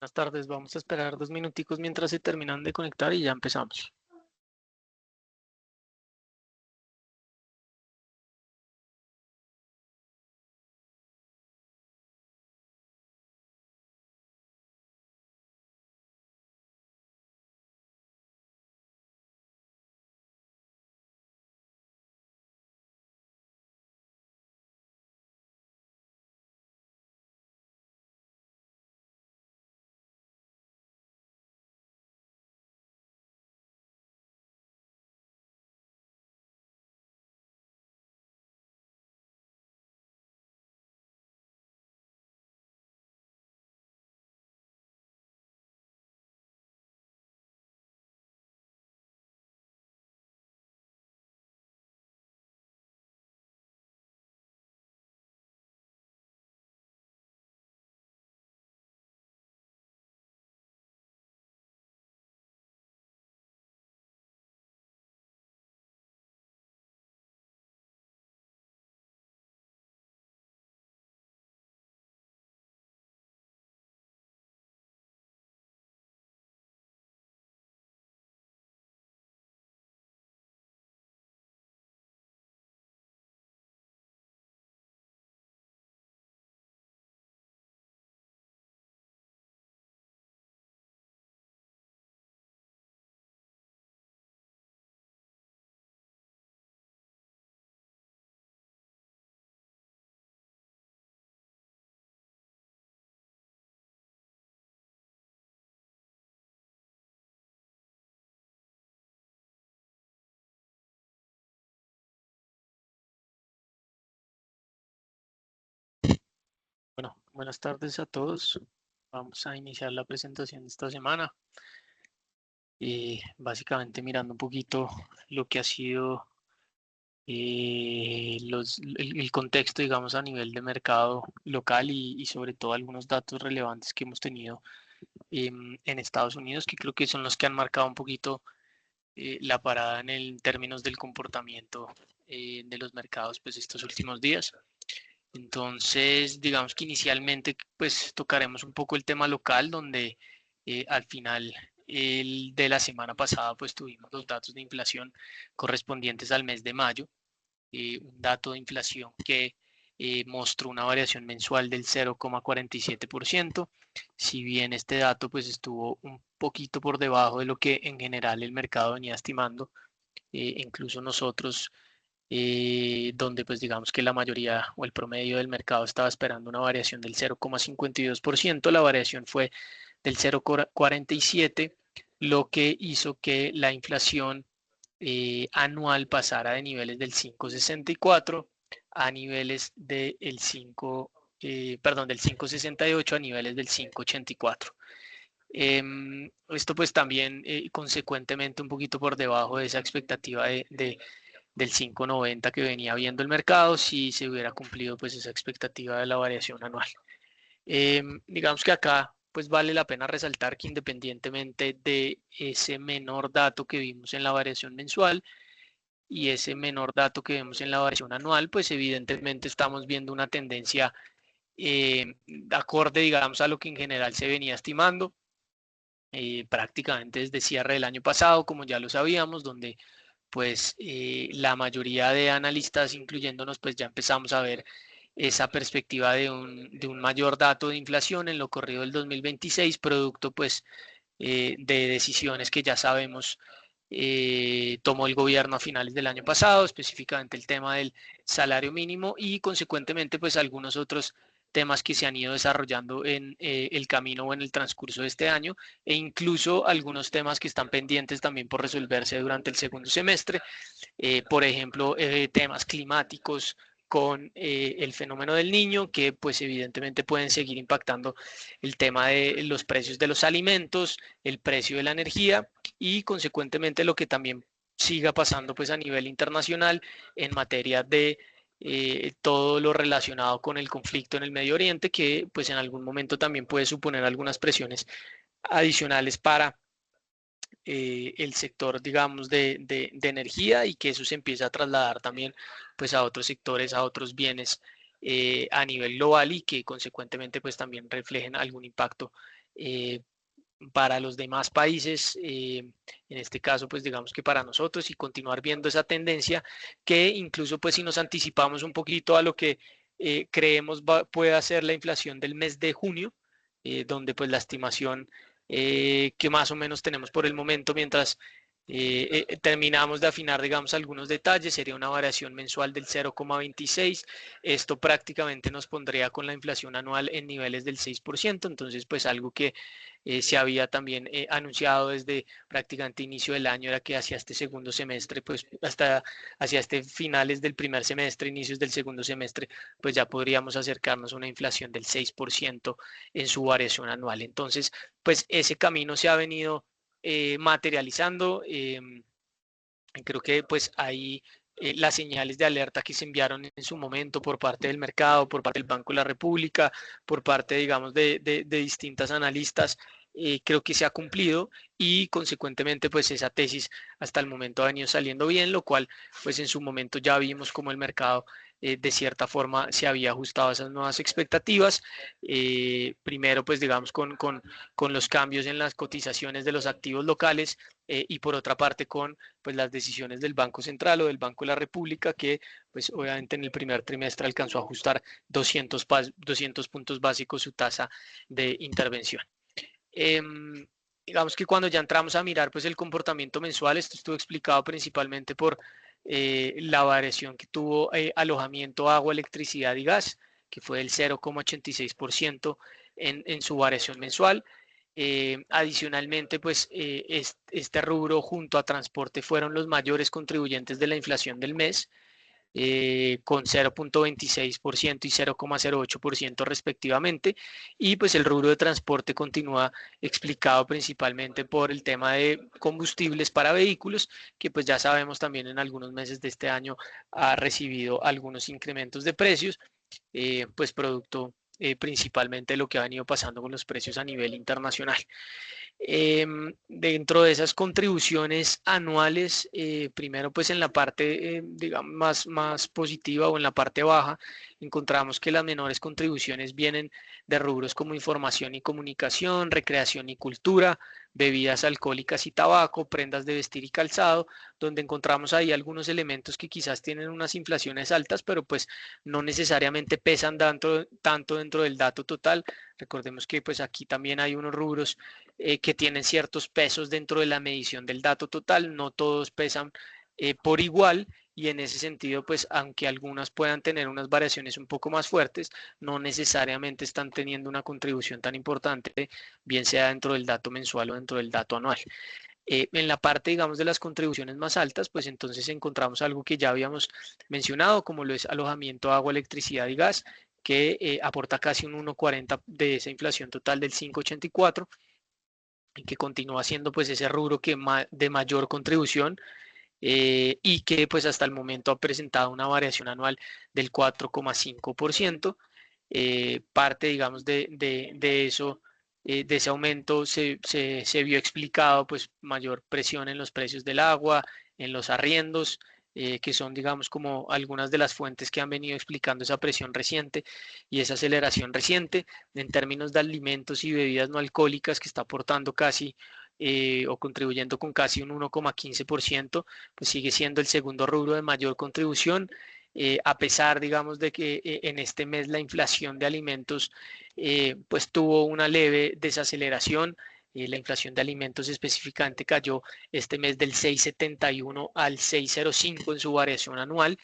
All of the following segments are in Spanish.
Buenas tardes, vamos a esperar 2 minuticos mientras se terminan de conectar y ya empezamos. Bueno, buenas tardes a todos. Vamos a iniciar la presentación de esta semana. Básicamente mirando un poquito lo que ha sido el contexto, digamos, a nivel de mercado local y sobre todo algunos datos relevantes que hemos tenido en Estados Unidos, que creo que son los que han marcado un poquito la parada en términos del comportamiento de los mercados pues estos últimos días. Entonces, digamos que inicialmente pues tocaremos un poco el tema local, donde al final de la semana pasada pues tuvimos los datos de inflación correspondientes al mes de mayo, un dato de inflación que mostró una variación mensual del 0,47%. Si bien este dato pues estuvo un poquito por debajo de lo que en general el mercado venía estimando, incluso nosotros donde pues digamos que la mayoría o el promedio del mercado estaba esperando una variación del 0,52%, la variación fue del 0,47%, lo que hizo que la inflación anual pasara de niveles del 5,64 a niveles del 5, del 5,68 a niveles del 5,84. Esto pues también consecuentemente un poquito por debajo de esa expectativa del 5,90 que venía viendo el mercado si se hubiera cumplido pues esa expectativa de la variación anual. Digamos que acá pues vale la pena resaltar que independientemente de ese menor dato que vimos en la variación mensual y ese menor dato que vemos en la variación anual, pues evidentemente estamos viendo una tendencia acorde, digamos, a lo que en general se venía estimando, prácticamente desde cierre del año pasado, como ya lo sabíamos, donde pues la mayoría de analistas, incluyéndonos, pues ya empezamos a ver esa perspectiva de un mayor dato de inflación en lo corrido del 2026, producto pues de decisiones que ya sabemos tomó el gobierno a finales del año pasado, específicamente el tema del salario mínimo y consecuentemente pues algunos otros temas que se han ido desarrollando en el camino o en el transcurso de este año e incluso algunos temas que están pendientes también por resolverse durante el segundo semestre, por ejemplo, temas climáticos con el fenómeno del niño, que pues evidentemente pueden seguir impactando el tema de los precios de los alimentos, el precio de la energía y consecuentemente lo que también siga pasando pues a nivel internacional en materia de todo lo relacionado con el conflicto en el Medio Oriente, que pues en algún momento también puede suponer algunas presiones adicionales para el sector, digamos, de energía y que eso se empieza a trasladar también pues a otros sectores, a otros bienes a nivel global y que consecuentemente pues también reflejen algún impacto para los demás países, en este caso pues digamos que para nosotros, y continuar viendo esa tendencia que incluso pues si nos anticipamos un poquito a lo que creemos puede ser la inflación del mes de junio, donde pues la estimación que más o menos tenemos por el momento mientras terminamos de afinar, digamos, algunos detalles, sería una variación mensual del 0,26. Esto prácticamente nos pondría con la inflación anual en niveles del 6%, entonces pues algo que se había también anunciado desde prácticamente inicio del año, era que hacia este segundo semestre, pues hasta hacia este finales del primer semestre, inicios del segundo semestre, pues ya podríamos acercarnos a una inflación del 6% en su variación anual. Entonces, pues ese camino se ha venido materializando. Creo que pues ahí las señales de alerta que se enviaron en su momento por parte del mercado, por parte del Banco de la República, por parte, digamos, de distintas analistas, creo que se ha cumplido y consecuentemente pues esa tesis hasta el momento ha venido saliendo bien, lo cual pues en su momento ya vimos como el mercado de cierta forma se había ajustado a esas nuevas expectativas. Primero pues digamos con los cambios en las cotizaciones de los activos locales y por otra parte con pues las decisiones del Banco Central o del Banco de la República, que pues obviamente en el primer trimestre alcanzó a ajustar 200 puntos básicos su tasa de intervención. Digamos que cuando ya entramos a mirar pues el comportamiento mensual, esto estuvo explicado principalmente por la variación que tuvo alojamiento, agua, electricidad y gas, que fue del 0,86% en su variación mensual. Adicionalmente, pues este rubro junto a transporte fueron los mayores contribuyentes de la inflación del mes, con 0,26% y 0,08% respectivamente. Y pues el rubro de transporte continúa explicado principalmente por el tema de combustibles para vehículos, que pues ya sabemos también en algunos meses de este año ha recibido algunos incrementos de precios, pues producto principalmente de lo que ha venido pasando con los precios a nivel internacional. Dentro de esas contribuciones anuales, primero pues en la parte digamos más positiva o en la parte baja, encontramos que las menores contribuciones vienen de rubros como información y comunicación, recreación y cultura, bebidas alcohólicas y tabaco, prendas de vestir y calzado, donde encontramos ahí algunos elementos que quizás tienen unas inflaciones altas, pero pues no necesariamente pesan tanto dentro del dato total. Recordemos que pues aquí también hay unos rubros que tienen ciertos pesos dentro de la medición del dato total, no todos pesan por igual, y en ese sentido, pues aunque algunas puedan tener unas variaciones un poco más fuertes, no necesariamente están teniendo una contribución tan importante, bien sea dentro del dato mensual o dentro del dato anual. En la parte, digamos, de las contribuciones más altas, pues entonces encontramos algo que ya habíamos mencionado, como lo es alojamiento, agua, electricidad y gas, que aporta casi un 1,40 de esa inflación total del 5,84, y que continúa siendo pues ese rubro que de mayor contribución, y que pues hasta el momento ha presentado una variación anual del 4,5%. Parte, digamos, de eso, de ese aumento se vio explicado pues mayor presión en los precios del agua, en los arriendos, que son, digamos, como algunas de las fuentes que han venido explicando esa presión reciente y esa aceleración reciente. En términos de alimentos y bebidas no alcohólicas, que está aportando casi o contribuyendo con casi un 1,15%, pues sigue siendo el segundo rubro de mayor contribución, a pesar, digamos, de que en este mes la inflación de alimentos pues tuvo una leve desaceleración. La inflación de alimentos específicamente cayó este mes del 6,71 al 6,05 en su variación anual.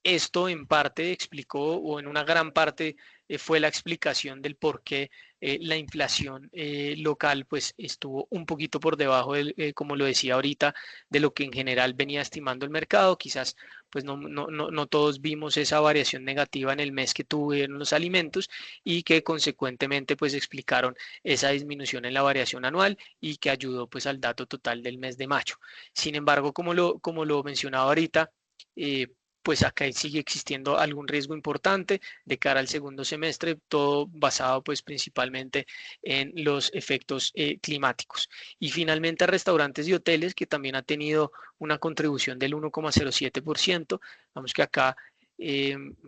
Esto en parte explicó, o en una gran parte fue la explicación del por qué la inflación local pues estuvo un poquito por debajo, como lo decía ahorita, de lo que en general venía estimando el mercado. Quizás pues no todos vimos esa variación negativa en el mes que tuvieron los alimentos, y que consecuentemente pues explicaron esa disminución en la variación anual y que ayudó pues al dato total del mes de mayo. Sin embargo, como lo mencionaba ahorita, eh, pues acá sigue existiendo algún riesgo importante de cara al segundo semestre, todo basado pues principalmente en los efectos climáticos. Y finalmente restaurantes y hoteles, que también ha tenido una contribución del 1,07%. Vamos que acá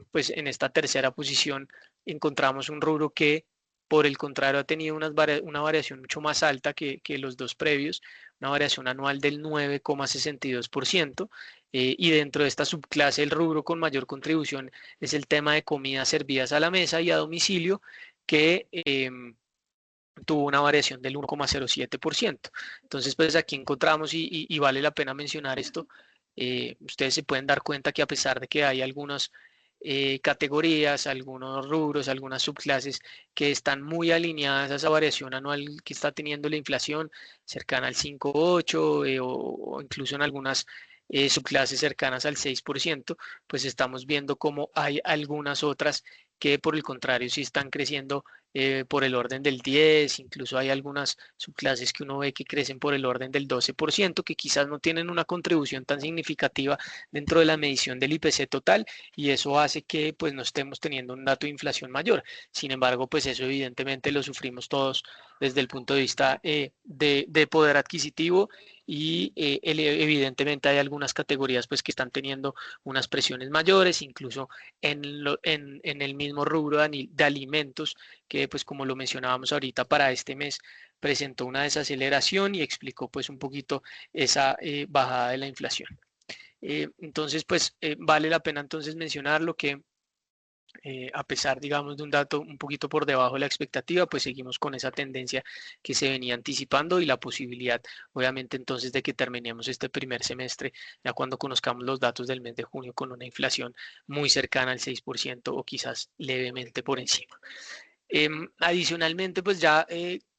pues en esta tercera posición encontramos un rubro que por el contrario, ha tenido una variación mucho más alta que los dos previos, una variación anual del 9,62%. Y dentro de esta subclase, el rubro con mayor contribución es el tema de comidas servidas a la mesa y a domicilio, que tuvo una variación del 1,07%. Entonces, pues aquí encontramos, y vale la pena mencionar esto, ustedes se pueden dar cuenta que a pesar de que hay algunas categorías, algunos rubros, algunas subclases que están muy alineadas a esa variación anual que está teniendo la inflación, cercana al 5,8, o incluso en algunas subclases cercanas al 6%, pues estamos viendo cómo hay algunas otras que por el contrario sí están creciendo por el orden del 10, incluso hay algunas subclases que uno ve que crecen por el orden del 12%, que quizás no tienen una contribución tan significativa dentro de la medición del IPC total, y eso hace que pues no estemos teniendo un dato de inflación mayor. Sin embargo, pues eso evidentemente lo sufrimos todos desde el punto de vista de poder adquisitivo, y evidentemente hay algunas categorías pues que están teniendo unas presiones mayores, incluso en el mismo rubro de alimentos, que pues como lo mencionábamos ahorita, para este mes presentó una desaceleración y explicó pues un poquito esa bajada de la inflación. Entonces pues vale la pena entonces mencionarlo que a pesar, digamos, de un dato un poquito por debajo de la expectativa, pues seguimos con esa tendencia que se venía anticipando, y la posibilidad, obviamente, entonces de que terminemos este primer semestre, ya cuando conozcamos los datos del mes de junio, con una inflación muy cercana al 6% o quizás levemente por encima. Adicionalmente, pues ya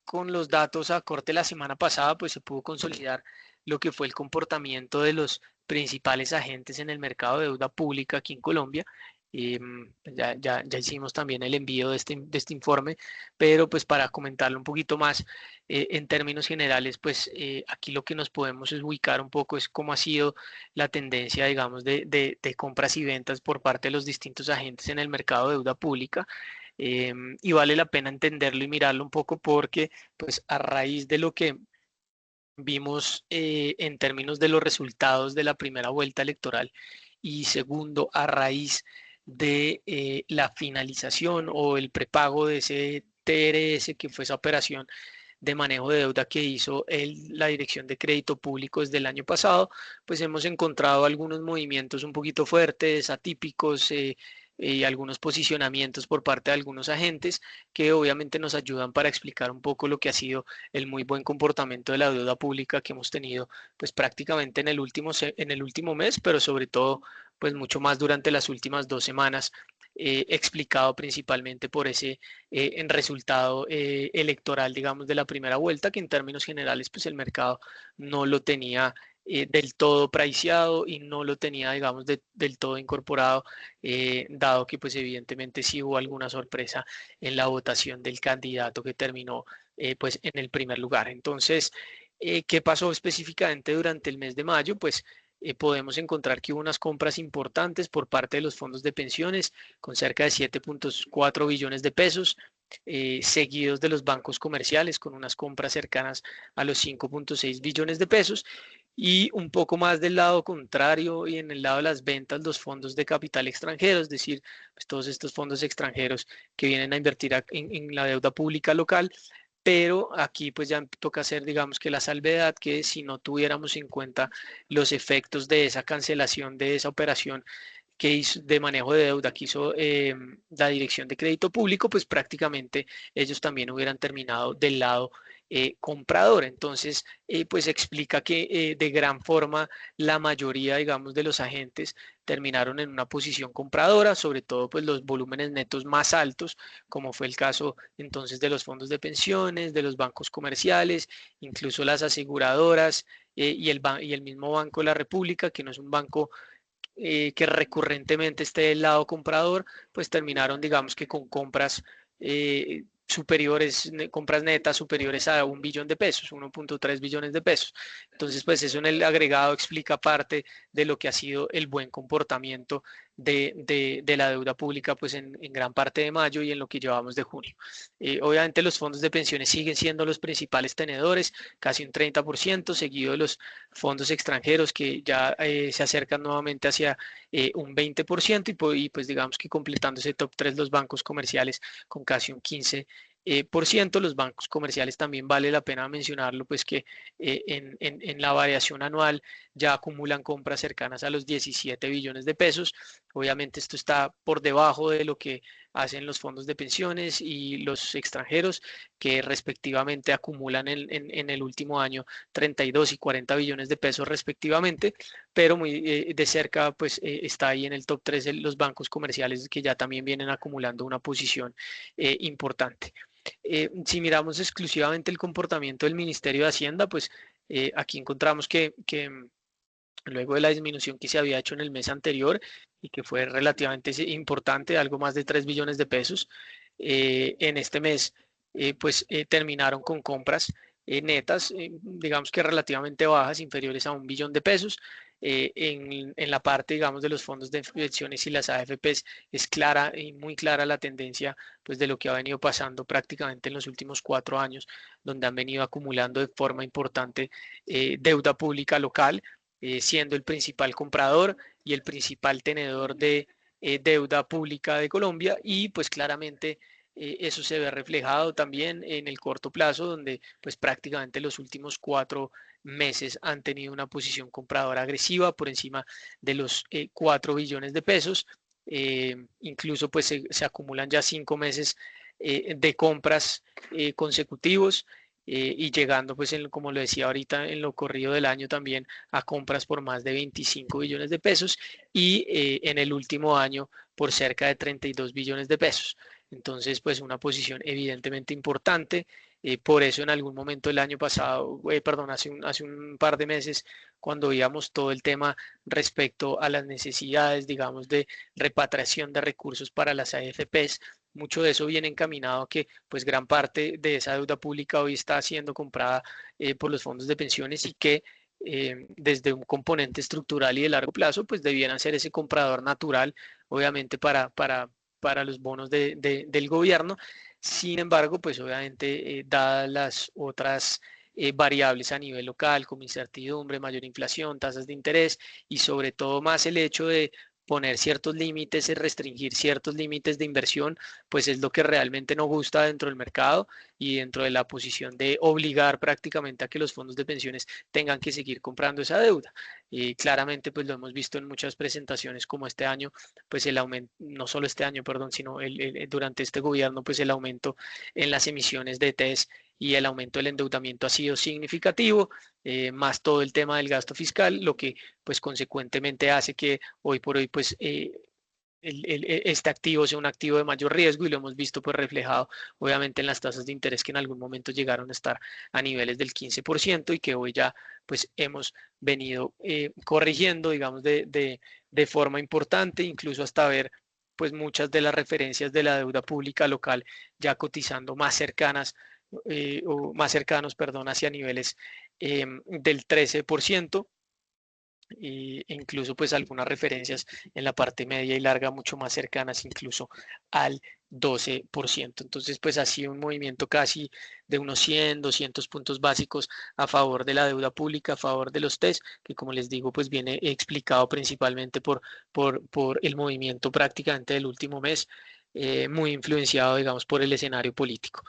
con los datos a corte la semana pasada, pues se pudo consolidar lo que fue el comportamiento de los principales agentes en el mercado de deuda pública aquí en Colombia. Ya hicimos también el envío de este informe, pero pues para comentarlo un poquito más, en términos generales, pues aquí lo que nos podemos es ubicar un poco es cómo ha sido la tendencia, digamos, de compras y ventas por parte de los distintos agentes en el mercado de deuda pública. Y vale la pena entenderlo y mirarlo un poco porque, pues, a raíz de lo que vimos en términos de los resultados de la primera vuelta electoral, y segundo, a raíz de la finalización o el prepago de ese TRS, que fue esa operación de manejo de deuda que hizo la Dirección de Crédito Público desde el año pasado, pues hemos encontrado algunos movimientos un poquito fuertes, atípicos, y algunos posicionamientos por parte de algunos agentes que obviamente nos ayudan para explicar un poco lo que ha sido el muy buen comportamiento de la deuda pública que hemos tenido pues prácticamente en el último mes, pero sobre todo pues mucho más durante las últimas 2 semanas, explicado principalmente por ese en resultado electoral, digamos, de la primera vuelta, que en términos generales pues el mercado no lo tenía del todo priceado y no lo tenía, digamos, del todo incorporado, dado que pues evidentemente sí hubo alguna sorpresa en la votación del candidato que terminó pues en el primer lugar. Entonces, ¿qué pasó específicamente durante el mes de mayo? Pues podemos encontrar que hubo unas compras importantes por parte de los fondos de pensiones con cerca de 7,4 billones de pesos, seguidos de los bancos comerciales con unas compras cercanas a los 5,6 billones de pesos, y un poco más del lado contrario y en el lado de las ventas, los fondos de capital extranjero, es decir, pues todos estos fondos extranjeros que vienen a invertir en la deuda pública local. Pero aquí pues ya toca hacer, digamos, que la salvedad, que si no tuviéramos en cuenta los efectos de esa cancelación de esa operación que hizo de manejo de deuda que hizo la Dirección de Crédito Público, pues prácticamente ellos también hubieran terminado del lado comprador. Entonces, pues explica que de gran forma la mayoría, digamos, de los agentes terminaron en una posición compradora, sobre todo pues los volúmenes netos más altos, como fue el caso entonces de los fondos de pensiones, de los bancos comerciales, incluso las aseguradoras, y el mismo Banco de la República, que no es un banco que recurrentemente esté del lado comprador, pues terminaron, digamos, que con compras superiores, compras netas superiores a 1 billón de pesos, 1,3 billones de pesos. Entonces, pues eso en el agregado explica parte de lo que ha sido el buen comportamiento de la deuda pública, pues en gran parte de mayo y en lo que llevamos de junio. Obviamente los fondos de pensiones siguen siendo los principales tenedores, casi un 30%, seguido de los fondos extranjeros que ya se acercan nuevamente hacia un 20%, y pues digamos que completando ese top 3 los bancos comerciales con casi un 15%. por ciento. Los bancos comerciales también vale la pena mencionarlo, pues que en la variación anual ya acumulan compras cercanas a los 17 billones de pesos. Obviamente esto está por debajo de lo que hacen los fondos de pensiones y los extranjeros, que respectivamente acumulan en el último año 32 y 40 billones de pesos respectivamente, pero muy de cerca pues está ahí en el top 3 de los bancos comerciales, que ya también vienen acumulando una posición importante. Si miramos exclusivamente el comportamiento del Ministerio de Hacienda, pues aquí encontramos que luego de la disminución que se había hecho en el mes anterior y que fue relativamente importante, algo más de 3 billones de pesos, en este mes pues terminaron con compras netas, digamos que relativamente bajas, inferiores a 1 billón de pesos. En la parte, digamos, de los fondos de pensiones y las AFPs es clara y muy clara la tendencia pues, de lo que ha venido pasando prácticamente en los últimos 4 años, donde han venido acumulando de forma importante deuda pública local, siendo el principal comprador y el principal tenedor de deuda pública de Colombia, y pues claramente eso se ve reflejado también en el corto plazo, donde pues prácticamente los últimos 4 meses han tenido una posición compradora agresiva por encima de los 4 billones de pesos. Incluso pues se acumulan ya 5 meses de compras consecutivos, y llegando pues como lo decía ahorita, en lo corrido del año también a compras por más de 25 billones de pesos, y en el último año por cerca de 32 billones de pesos. Entonces, pues una posición evidentemente importante. Por eso en algún momento el año pasado, perdón, hace un par de meses, cuando veíamos todo el tema respecto a las necesidades, digamos, de repatriación de recursos para las AFPs, mucho de eso viene encaminado a que pues gran parte de esa deuda pública hoy está siendo comprada por los fondos de pensiones, y que desde un componente estructural y de largo plazo pues debieran ser ese comprador natural, obviamente para los bonos del gobierno. Sin embargo, pues obviamente dadas las otras variables a nivel local, como incertidumbre, mayor inflación, tasas de interés, y sobre todo más el hecho de poner ciertos límites y restringir ciertos límites de inversión, pues es lo que realmente no gusta dentro del mercado y dentro de la posición de obligar prácticamente a que los fondos de pensiones tengan que seguir comprando esa deuda. Y claramente pues lo hemos visto en muchas presentaciones como este año, pues el aumento, no solo este año, perdón, sino durante este gobierno, pues el aumento en las emisiones de ETS y el aumento del endeudamiento ha sido significativo, más todo el tema del gasto fiscal, lo que pues consecuentemente hace que hoy por hoy pues este activo sea un activo de mayor riesgo, y lo hemos visto pues reflejado obviamente en las tasas de interés, que en algún momento llegaron a estar a niveles del 15% y que hoy ya pues hemos venido corrigiendo, digamos, de forma importante, incluso hasta ver pues muchas de las referencias de la deuda pública local ya cotizando más cercanas, o más cercanos, perdón, hacia niveles del 13%, e incluso pues algunas referencias en la parte media y larga mucho más cercanas incluso al 12%. Entonces pues ha sido un movimiento casi de unos 100, 200 puntos básicos a favor de la deuda pública, a favor de los TES, que como les digo pues viene explicado principalmente por el movimiento prácticamente del último mes, muy influenciado, digamos, por el escenario político.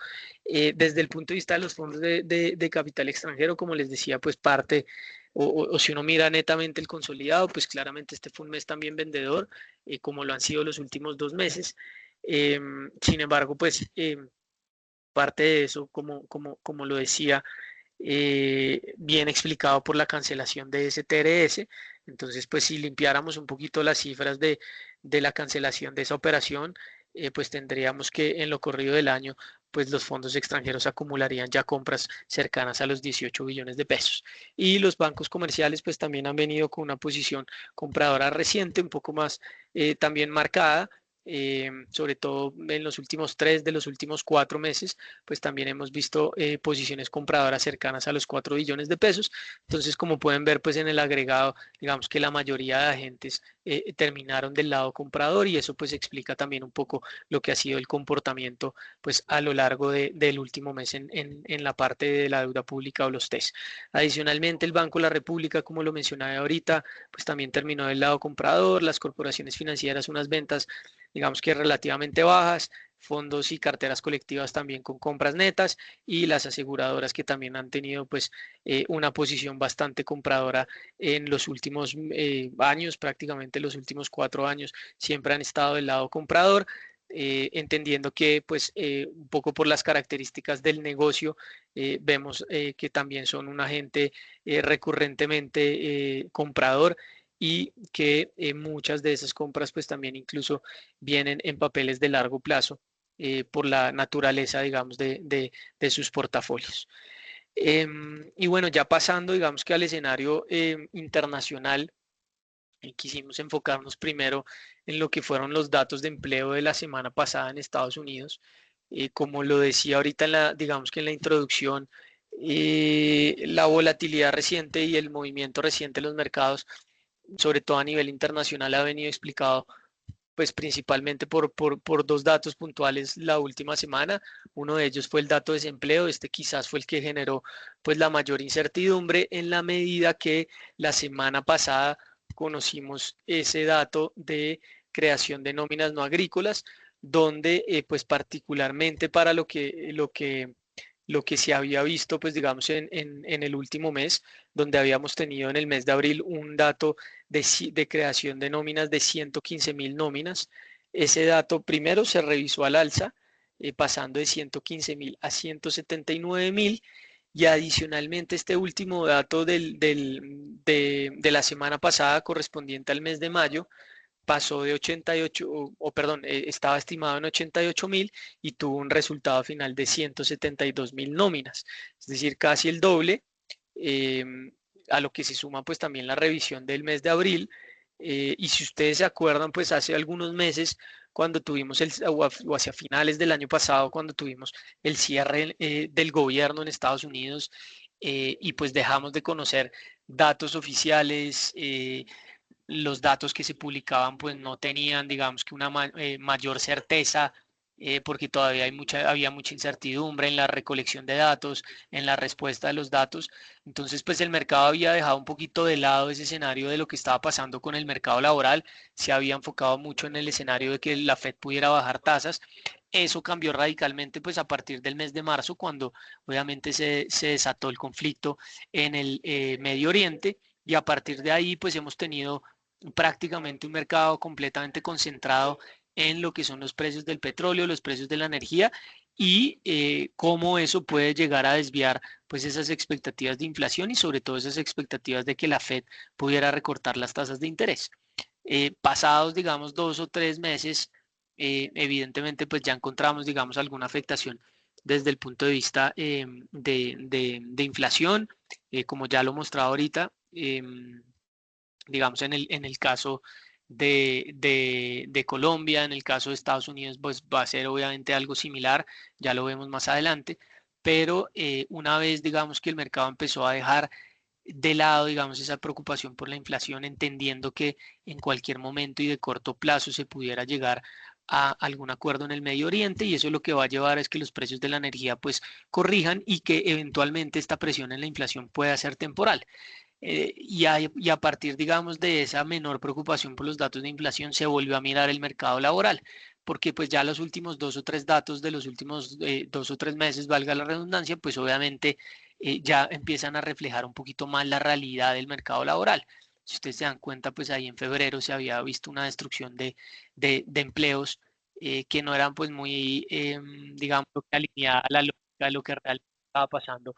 Desde el punto de vista de los fondos de capital extranjero, como les decía, pues parte, o si uno mira netamente el consolidado, pues claramente este fue un mes también vendedor, como lo han sido los últimos 2 meses. Sin embargo, pues parte de eso, como lo decía, bien explicado por la cancelación de ese TRS. Entonces, pues si limpiáramos un poquito las cifras de la cancelación de esa operación, pues tendríamos que en lo corrido del año, pues los fondos extranjeros acumularían ya compras cercanas a los 18 billones de pesos. Y los bancos comerciales pues también han venido con una posición compradora reciente, un poco más también marcada, sobre todo en los últimos 3 de los últimos 4 meses, pues también hemos visto posiciones compradoras cercanas a los 4 billones de pesos. Entonces, como pueden ver, pues en el agregado, digamos que la mayoría de agentes terminaron del lado comprador, y eso pues explica también un poco lo que ha sido el comportamiento pues a lo largo del último mes en la parte de la deuda pública o los TES. Adicionalmente, el Banco de la República, como lo mencionaba ahorita, pues también terminó del lado comprador. Las corporaciones financieras, unas ventas digamos que relativamente bajas, fondos y carteras colectivas también con compras netas, y las aseguradoras que también han tenido pues una posición bastante compradora en los últimos años, prácticamente los últimos 4 años, siempre han estado del lado comprador. Entendiendo que pues un poco por las características del negocio vemos que también son un agente recurrentemente comprador, y que muchas de esas compras pues también incluso vienen en papeles de largo plazo por la naturaleza, digamos, de sus portafolios. Y bueno, ya pasando, digamos que al escenario internacional, quisimos enfocarnos primero en lo que fueron los datos de empleo de la semana pasada en Estados Unidos. Como lo decía ahorita, digamos que en la introducción, la volatilidad reciente y el movimiento reciente de los mercados, sobre todo a nivel internacional, ha venido explicado pues principalmente por dos datos puntuales la última semana. Uno de ellos fue el dato de desempleo. Este quizás fue el que generó pues la mayor incertidumbre, en la medida que la semana pasada conocimos ese dato de creación de nóminas no agrícolas, donde pues particularmente para lo que se había visto, pues digamos, en el último mes, donde habíamos tenido en el mes de abril un dato de creación de nóminas de 115.000 nóminas. Ese dato primero se revisó al alza, pasando de 115.000 a 179.000, y adicionalmente este último dato de la semana pasada, correspondiente al mes de mayo, pasó de 88, perdón, estaba estimado en 88.000 y tuvo un resultado final de 172.000 nóminas, es decir, casi el doble, eh, a lo que se suma pues también la revisión del mes de abril. Y si ustedes se acuerdan, pues hace algunos meses, cuando tuvimos o hacia finales del año pasado, cuando tuvimos el cierre del gobierno en Estados Unidos, y pues dejamos de conocer datos oficiales, los datos que se publicaban pues no tenían, digamos, que una mayor certeza, porque todavía había mucha incertidumbre en la recolección de datos, en la respuesta de los datos. Entonces pues el mercado había dejado un poquito de lado ese escenario de lo que estaba pasando con el mercado laboral, se había enfocado mucho en el escenario de que la Fed pudiera bajar tasas. Eso cambió radicalmente pues a partir del mes de marzo, cuando obviamente se desató el conflicto en el Medio Oriente, y a partir de ahí pues hemos tenido prácticamente un mercado completamente concentrado en lo que son los precios del petróleo, los precios de la energía, y cómo eso puede llegar a desviar pues esas expectativas de inflación, y sobre todo esas expectativas de que la Fed pudiera recortar las tasas de interés. Pasados, digamos, 2 o 3 meses, evidentemente pues ya encontramos, digamos, alguna afectación desde el punto de vista de inflación, como ya lo mostraba ahorita. Digamos, en el caso de Colombia, en el caso de Estados Unidos, pues va a ser obviamente algo similar, ya lo vemos más adelante, pero una vez, digamos, que el mercado empezó a dejar de lado, digamos, esa preocupación por la inflación, entendiendo que en cualquier momento y de corto plazo se pudiera llegar a algún acuerdo en el Medio Oriente, y eso lo que va a llevar es que los precios de la energía pues corrijan, y que eventualmente esta presión en la inflación pueda ser temporal. Y a partir, digamos, de esa menor preocupación por los datos de inflación, se volvió a mirar el mercado laboral, porque pues ya los últimos 2 o 3 datos de los últimos 2 o 3 meses, valga la redundancia, pues obviamente ya empiezan a reflejar un poquito más la realidad del mercado laboral. Si ustedes se dan cuenta, pues ahí en febrero se había visto una destrucción de empleos que no eran pues muy, digamos, alineada a la lógica de lo que realmente estaba pasando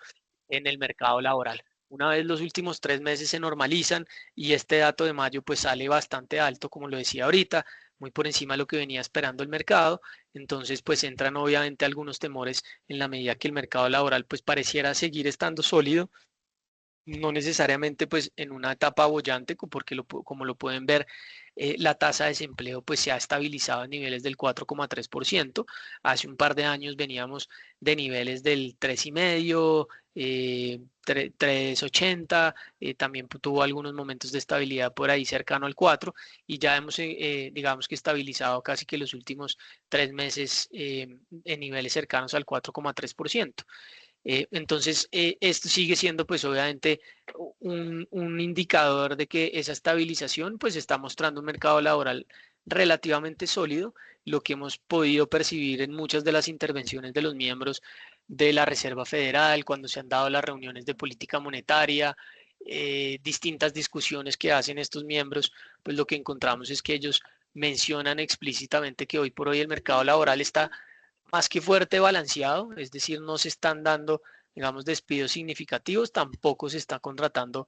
en el mercado laboral. Una vez los últimos 3 meses se normalizan y este dato de mayo pues sale bastante alto, como lo decía ahorita, muy por encima de lo que venía esperando el mercado, entonces pues entran obviamente algunos temores en la medida que el mercado laboral pues pareciera seguir estando sólido, no necesariamente pues en una etapa bollante, porque como lo pueden ver, la tasa de desempleo pues se ha estabilizado en niveles del 4,3%. Hace un par de años veníamos de niveles del 3,5, 3,80, también tuvo algunos momentos de estabilidad por ahí cercano al 4, y ya hemos, digamos, que estabilizado casi que los últimos 3 meses en niveles cercanos al 4,3%. Entonces, esto sigue siendo pues obviamente un indicador de que esa estabilización pues está mostrando un mercado laboral relativamente sólido, lo que hemos podido percibir en muchas de las intervenciones de los miembros de la Reserva Federal, cuando se han dado las reuniones de política monetaria, distintas discusiones que hacen estos miembros, pues lo que encontramos es que ellos mencionan explícitamente que hoy por hoy el mercado laboral está más que fuerte balanceado, es decir, no se están dando, digamos, despidos significativos, tampoco se está contratando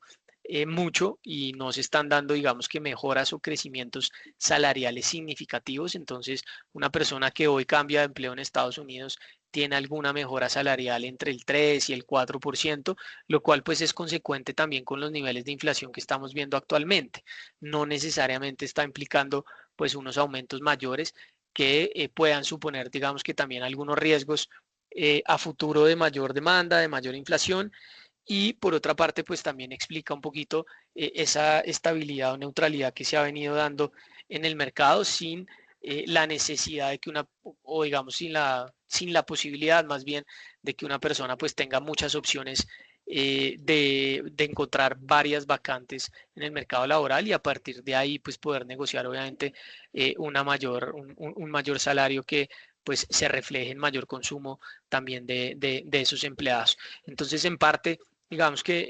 mucho y no se están dando, digamos, que mejoras o crecimientos salariales significativos. Entonces, una persona que hoy cambia de empleo en Estados Unidos tiene alguna mejora salarial entre el 3 y el 4%, lo cual pues es consecuente también con los niveles de inflación que estamos viendo actualmente. No necesariamente está implicando pues unos aumentos mayores que puedan suponer, digamos, que también algunos riesgos a futuro de mayor demanda, de mayor inflación. Y por otra parte, pues también explica un poquito esa estabilidad o neutralidad que se ha venido dando en el mercado sin la necesidad de que o digamos, sin la posibilidad más bien de que una persona pues tenga muchas opciones de encontrar varias vacantes en el mercado laboral y a partir de ahí pues poder negociar obviamente un mayor salario que pues se refleje en mayor consumo también de esos empleados. Entonces, en parte, digamos que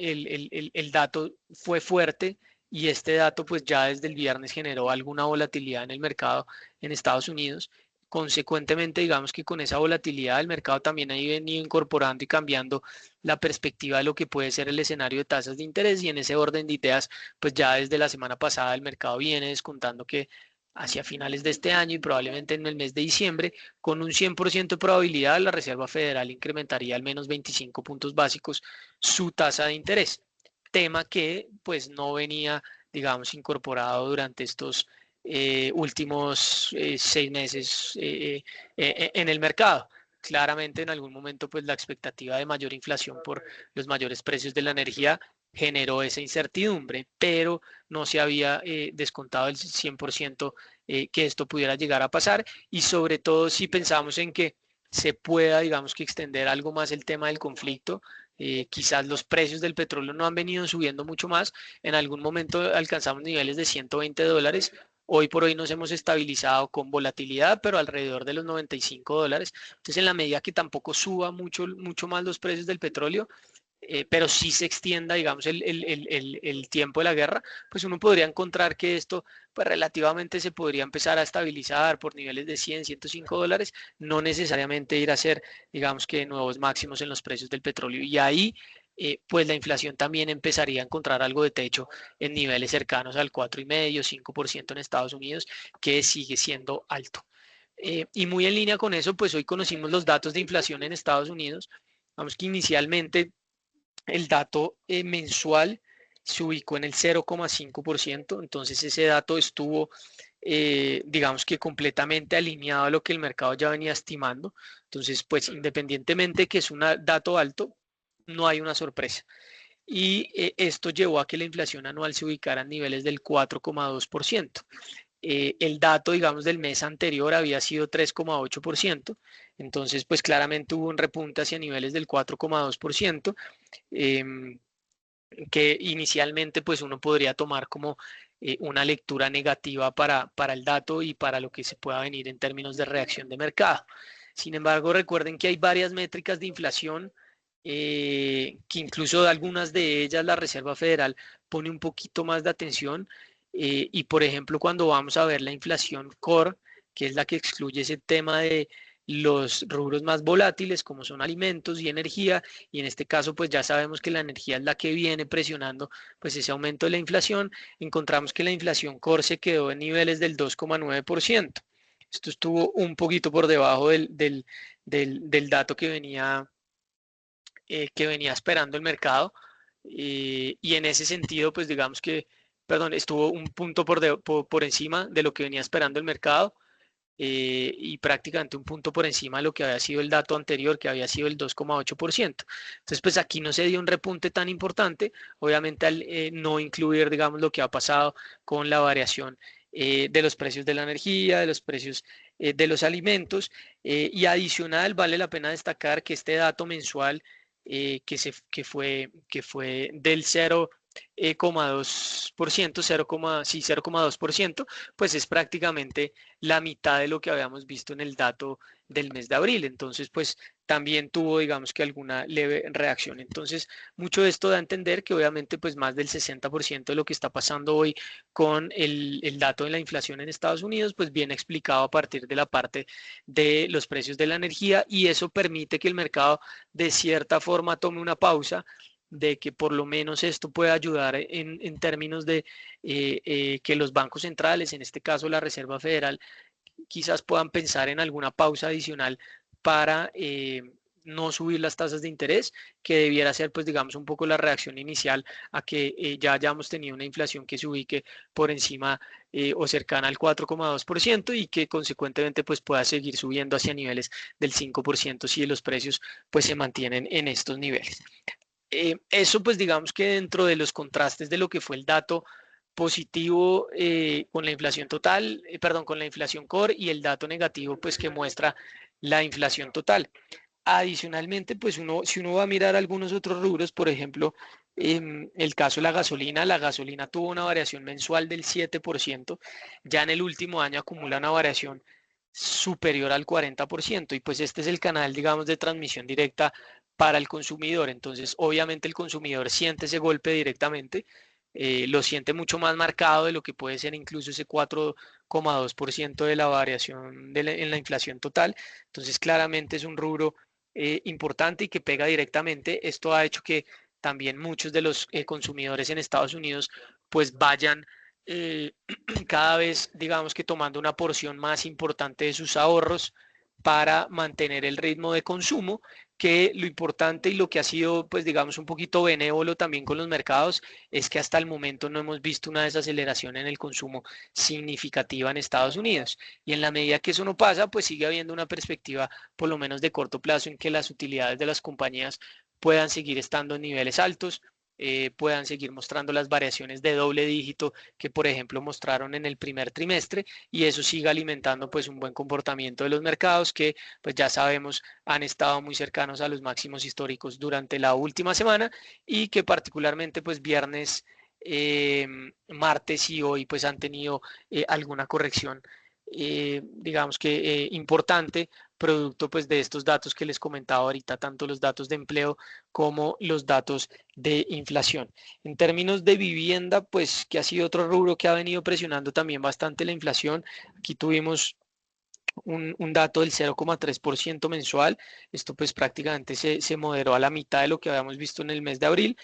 el dato fue fuerte y este dato pues ya desde el viernes generó alguna volatilidad en el mercado en Estados Unidos. Consecuentemente, digamos que con esa volatilidad el mercado también ha venido incorporando y cambiando la perspectiva de lo que puede ser el escenario de tasas de interés y en ese orden de ideas, pues ya desde la semana pasada el mercado viene descontando que hacia finales de este año y probablemente en el mes de diciembre, con un 100% de probabilidad, la Reserva Federal incrementaría al menos 25 puntos básicos su tasa de interés, tema que pues no venía, digamos, incorporado durante estos últimos 6 meses en el mercado. Claramente en algún momento pues la expectativa de mayor inflación por los mayores precios de la energía generó esa incertidumbre, pero no se había descontado el 100% que esto pudiera llegar a pasar y sobre todo si pensamos en que se pueda, digamos que extender algo más el tema del conflicto. Quizás los precios del petróleo no han venido subiendo mucho más. En algún momento alcanzamos niveles de $120. Hoy por hoy nos hemos estabilizado con volatilidad, pero alrededor de los $95. Entonces, en la medida que tampoco suba mucho, mucho más los precios del petróleo, pero sí se extienda, digamos, el tiempo de la guerra, pues uno podría encontrar que esto, pues relativamente se podría empezar a estabilizar por niveles de 100, $105, no necesariamente ir a hacer, digamos, que nuevos máximos en los precios del petróleo. Y ahí, pues la inflación también empezaría a encontrar algo de techo en niveles cercanos al 4,5, 5% en Estados Unidos, que sigue siendo alto. Y muy en línea con eso, pues hoy conocimos los datos de inflación en Estados Unidos. Vamos que inicialmente el dato mensual se ubicó en el 0,5%, entonces ese dato estuvo, digamos que completamente alineado a lo que el mercado ya venía estimando. Entonces, pues independientemente que es un dato alto, no hay una sorpresa. Y esto llevó a que la inflación anual se ubicara en niveles del 4,2%. El dato, digamos, del mes anterior había sido 3,8%, entonces pues claramente hubo un repunte hacia niveles del 4,2%, que inicialmente pues uno podría tomar como una lectura negativa para el dato y para lo que se pueda venir en términos de reacción de mercado. Sin embargo, recuerden que hay varias métricas de inflación que incluso algunas de ellas la Reserva Federal pone un poquito más de atención y por ejemplo cuando vamos a ver la inflación core, que es la que excluye ese tema de los rubros más volátiles como son alimentos y energía, y en este caso pues ya sabemos que la energía es la que viene presionando pues ese aumento de la inflación. Encontramos que la inflación core se quedó en niveles del 2,9%. Esto estuvo un poquito por debajo del dato que venía esperando el mercado, y en ese sentido pues digamos que, perdón, estuvo un punto por encima de lo que venía esperando el mercado, y prácticamente un punto por encima de lo que había sido el dato anterior, que había sido el 2,8%. Entonces, pues aquí no se dio un repunte tan importante, obviamente al no incluir, digamos, lo que ha pasado con la variación de los precios de la energía, de los precios de los alimentos, y adicional vale la pena destacar que este dato mensual que fue del 0,2%, 0,2%, pues es prácticamente la mitad de lo que habíamos visto en el dato del mes de abril. Entonces, pues también tuvo, digamos que alguna leve reacción. Entonces, mucho de esto da a entender que obviamente, pues más del 60% de lo que está pasando hoy con el dato de la inflación en Estados Unidos, pues viene explicado a partir de la parte de los precios de la energía, y eso permite que el mercado de cierta forma tome una pausa, de que por lo menos esto puede ayudar en términos de que los bancos centrales, en este caso la Reserva Federal, quizás puedan pensar en alguna pausa adicional para no subir las tasas de interés, que debiera ser, pues digamos, un poco la reacción inicial a que ya hayamos tenido una inflación que se ubique por encima o cercana al 4,2%, y que consecuentemente pues pueda seguir subiendo hacia niveles del 5% si los precios pues se mantienen en estos niveles. Eso pues digamos que dentro de los contrastes de lo que fue el dato positivo con la inflación total, perdón, con la inflación core, y el dato negativo pues que muestra la inflación total. Adicionalmente, pues si uno va a mirar algunos otros rubros, por ejemplo, el caso de la gasolina tuvo una variación mensual del 7%, ya en el último año acumula una variación superior al 40%, y pues este es el canal, digamos, de transmisión directa para el consumidor. Entonces, obviamente el consumidor siente ese golpe directamente, lo siente mucho más marcado de lo que puede ser incluso ese 4,2% de la variación en la inflación total. Entonces, claramente es un rubro importante y que pega directamente. Esto ha hecho que también muchos de los consumidores en Estados Unidos pues vayan eh, cada vez, digamos que tomando una porción más importante de sus ahorros para mantener el ritmo de consumo, que lo importante y lo que ha sido, pues digamos, un poquito benévolo también con los mercados, es que hasta el momento no hemos visto una desaceleración en el consumo significativa en Estados Unidos. Y en la medida que eso no pasa, pues sigue habiendo una perspectiva, por lo menos de corto plazo, en que las utilidades de las compañías puedan seguir estando en niveles altos, puedan seguir mostrando las variaciones de doble dígito que, por ejemplo, mostraron en el primer trimestre, y eso siga alimentando pues un buen comportamiento de los mercados, que pues ya sabemos han estado muy cercanos a los máximos históricos durante la última semana, y que particularmente pues viernes, martes y hoy pues han tenido alguna corrección, digamos que importante, producto pues de estos datos que les comentaba ahorita, tanto los datos de empleo como los datos de inflación. En términos de vivienda, pues que ha sido otro rubro que ha venido presionando también bastante la inflación. Aquí tuvimos un dato del 0,3% mensual. Esto pues prácticamente se moderó a la mitad de lo que habíamos visto en el mes de abril.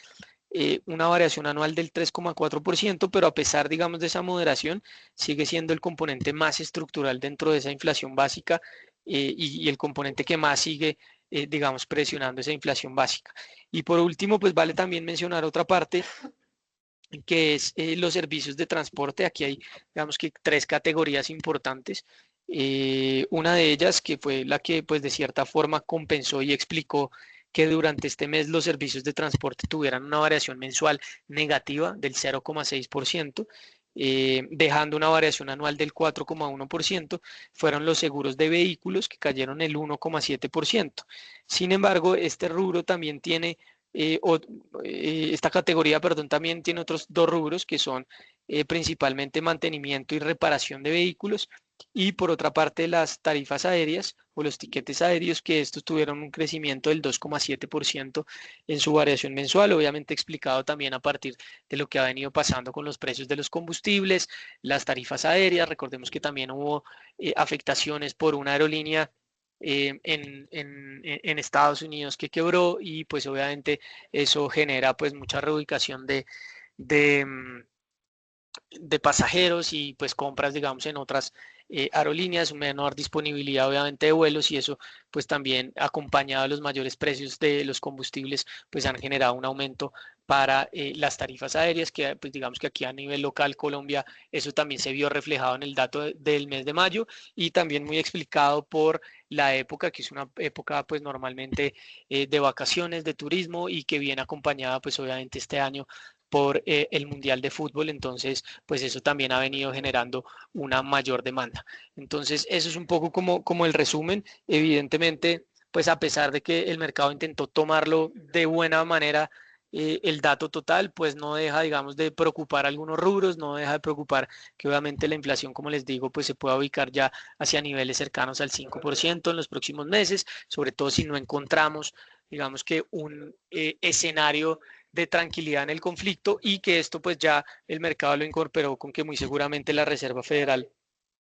Una variación anual del 3,4%, pero a pesar, digamos, de esa moderación, sigue siendo el componente más estructural dentro de esa inflación básica, y el componente que más sigue, digamos, presionando esa inflación básica. Y por último, pues vale también mencionar otra parte, que es los servicios de transporte. Aquí hay, digamos que tres categorías importantes. Una de ellas que fue la que pues de cierta forma compensó y explicó que durante este mes los servicios de transporte tuvieran una variación mensual negativa del 0,6%, dejando una variación anual del 4,1%, fueron los seguros de vehículos, que cayeron el 1,7%. Sin embargo, este rubro también tiene esta categoría, perdón, también tiene otros dos rubros, que son principalmente mantenimiento y reparación de vehículos, y por otra parte las tarifas aéreas o los tiquetes aéreos, que estos tuvieron un crecimiento del 2,7% en su variación mensual, obviamente explicado también a partir de lo que ha venido pasando con los precios de los combustibles, las tarifas aéreas. Recordemos que también hubo afectaciones por una aerolínea en Estados Unidos que quebró, y pues obviamente eso genera pues mucha reubicación de, mm, de pasajeros y pues compras, digamos, en otras aerolíneas, menor disponibilidad obviamente de vuelos, y eso pues también acompañado de los mayores precios de los combustibles pues han generado un aumento para las tarifas aéreas, que pues digamos que aquí a nivel local Colombia eso también se vio reflejado en el dato del mes de mayo, y también muy explicado por la época, que es una época pues normalmente de vacaciones, de turismo, y que viene acompañada pues obviamente este año por el Mundial de Fútbol. Entonces pues eso también ha venido generando una mayor demanda. Entonces eso es un poco como el resumen. Evidentemente, pues a pesar de que el mercado intentó tomarlo de buena manera, el dato total, pues no deja, digamos, de preocupar algunos rubros, no deja de preocupar que obviamente la inflación, como les digo, pues se pueda ubicar ya hacia niveles cercanos al 5% en los próximos meses, sobre todo si no encontramos, digamos que un escenario de tranquilidad en el conflicto, y que esto pues ya el mercado lo incorporó con que muy seguramente la Reserva Federal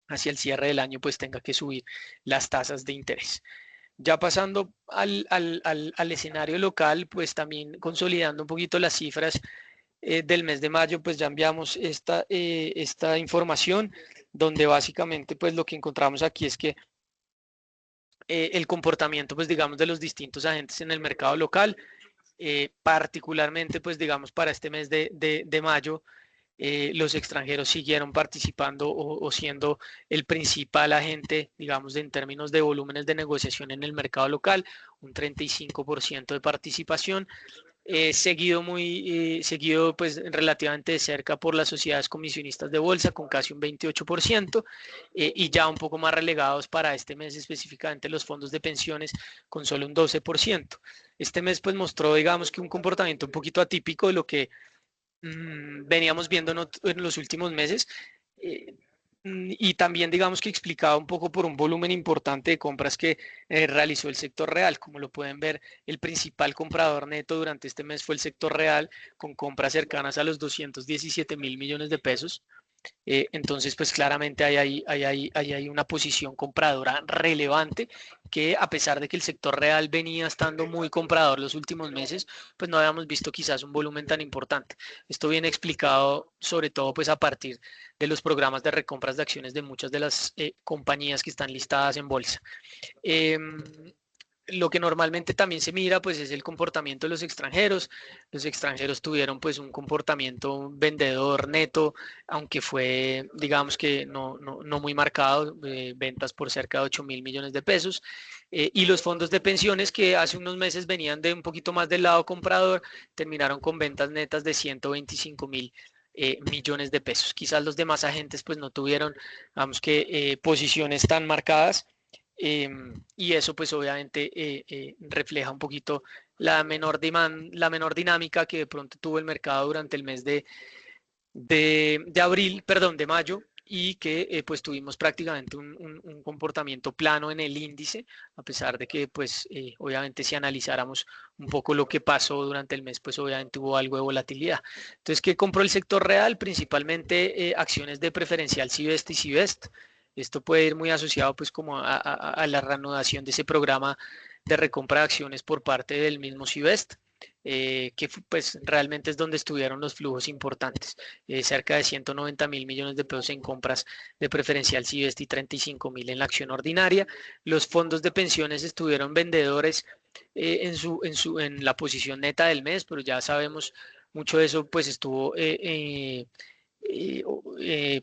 hacia el cierre del año pues tenga que subir las tasas de interés. Ya pasando al escenario local, pues también consolidando un poquito las cifras del mes de mayo, pues ya enviamos esta información, donde básicamente pues lo que encontramos aquí es que el comportamiento pues digamos de los distintos agentes en el mercado local, particularmente pues digamos para este mes de mayo, los extranjeros siguieron participando o siendo el principal agente, digamos, en términos de volúmenes de negociación en el mercado local, un 35% de participación, seguido pues relativamente de cerca por las sociedades comisionistas de bolsa con casi un 28%, y ya un poco más relegados para este mes específicamente los fondos de pensiones con solo un 12%. Este mes pues mostró, digamos, que un comportamiento un poquito atípico de lo que veníamos viendo en los últimos meses, eh, y también digamos que explicado un poco por un volumen importante de compras que realizó el sector real. Como lo pueden ver, el principal comprador neto durante este mes fue el sector real, con compras cercanas a los 217.000 millones de pesos. Entonces, pues claramente hay una posición compradora relevante, que a pesar de que el sector real venía estando muy comprador los últimos meses, pues no habíamos visto quizás un volumen tan importante. Esto viene explicado sobre todo pues a partir de los programas de recompras de acciones de muchas de las compañías que están listadas en bolsa. Em, lo que normalmente también se mira pues es el comportamiento de los extranjeros. Los extranjeros tuvieron pues un comportamiento vendedor neto, aunque fue digamos que no muy marcado, ventas por cerca de 8.000 millones de pesos, y los fondos de pensiones, que hace unos meses venían de un poquito más del lado comprador, terminaron con ventas netas de 125.000 millones de pesos. Quizás los demás agentes pues no tuvieron, digamos que, posiciones tan marcadas, y eso pues obviamente refleja un poquito la menor dinámica que de pronto tuvo el mercado durante el mes de abril, perdón, de mayo, y que pues tuvimos prácticamente un comportamiento plano en el índice, a pesar de que pues obviamente si analizáramos un poco lo que pasó durante el mes, pues obviamente hubo algo de volatilidad. Entonces, ¿qué compró el sector real? Principalmente acciones de preferencial Sivest y Sivest. Esto puede ir muy asociado pues como a la reanudación de ese programa de recompra de acciones por parte del mismo Sivest, que pues realmente es donde estuvieron los flujos importantes, cerca de 190.000 millones de pesos en compras de preferencial Sivest y 35.000 en la acción ordinaria. Los fondos de pensiones estuvieron vendedores en la posición neta del mes, pero ya sabemos mucho de eso pues estuvo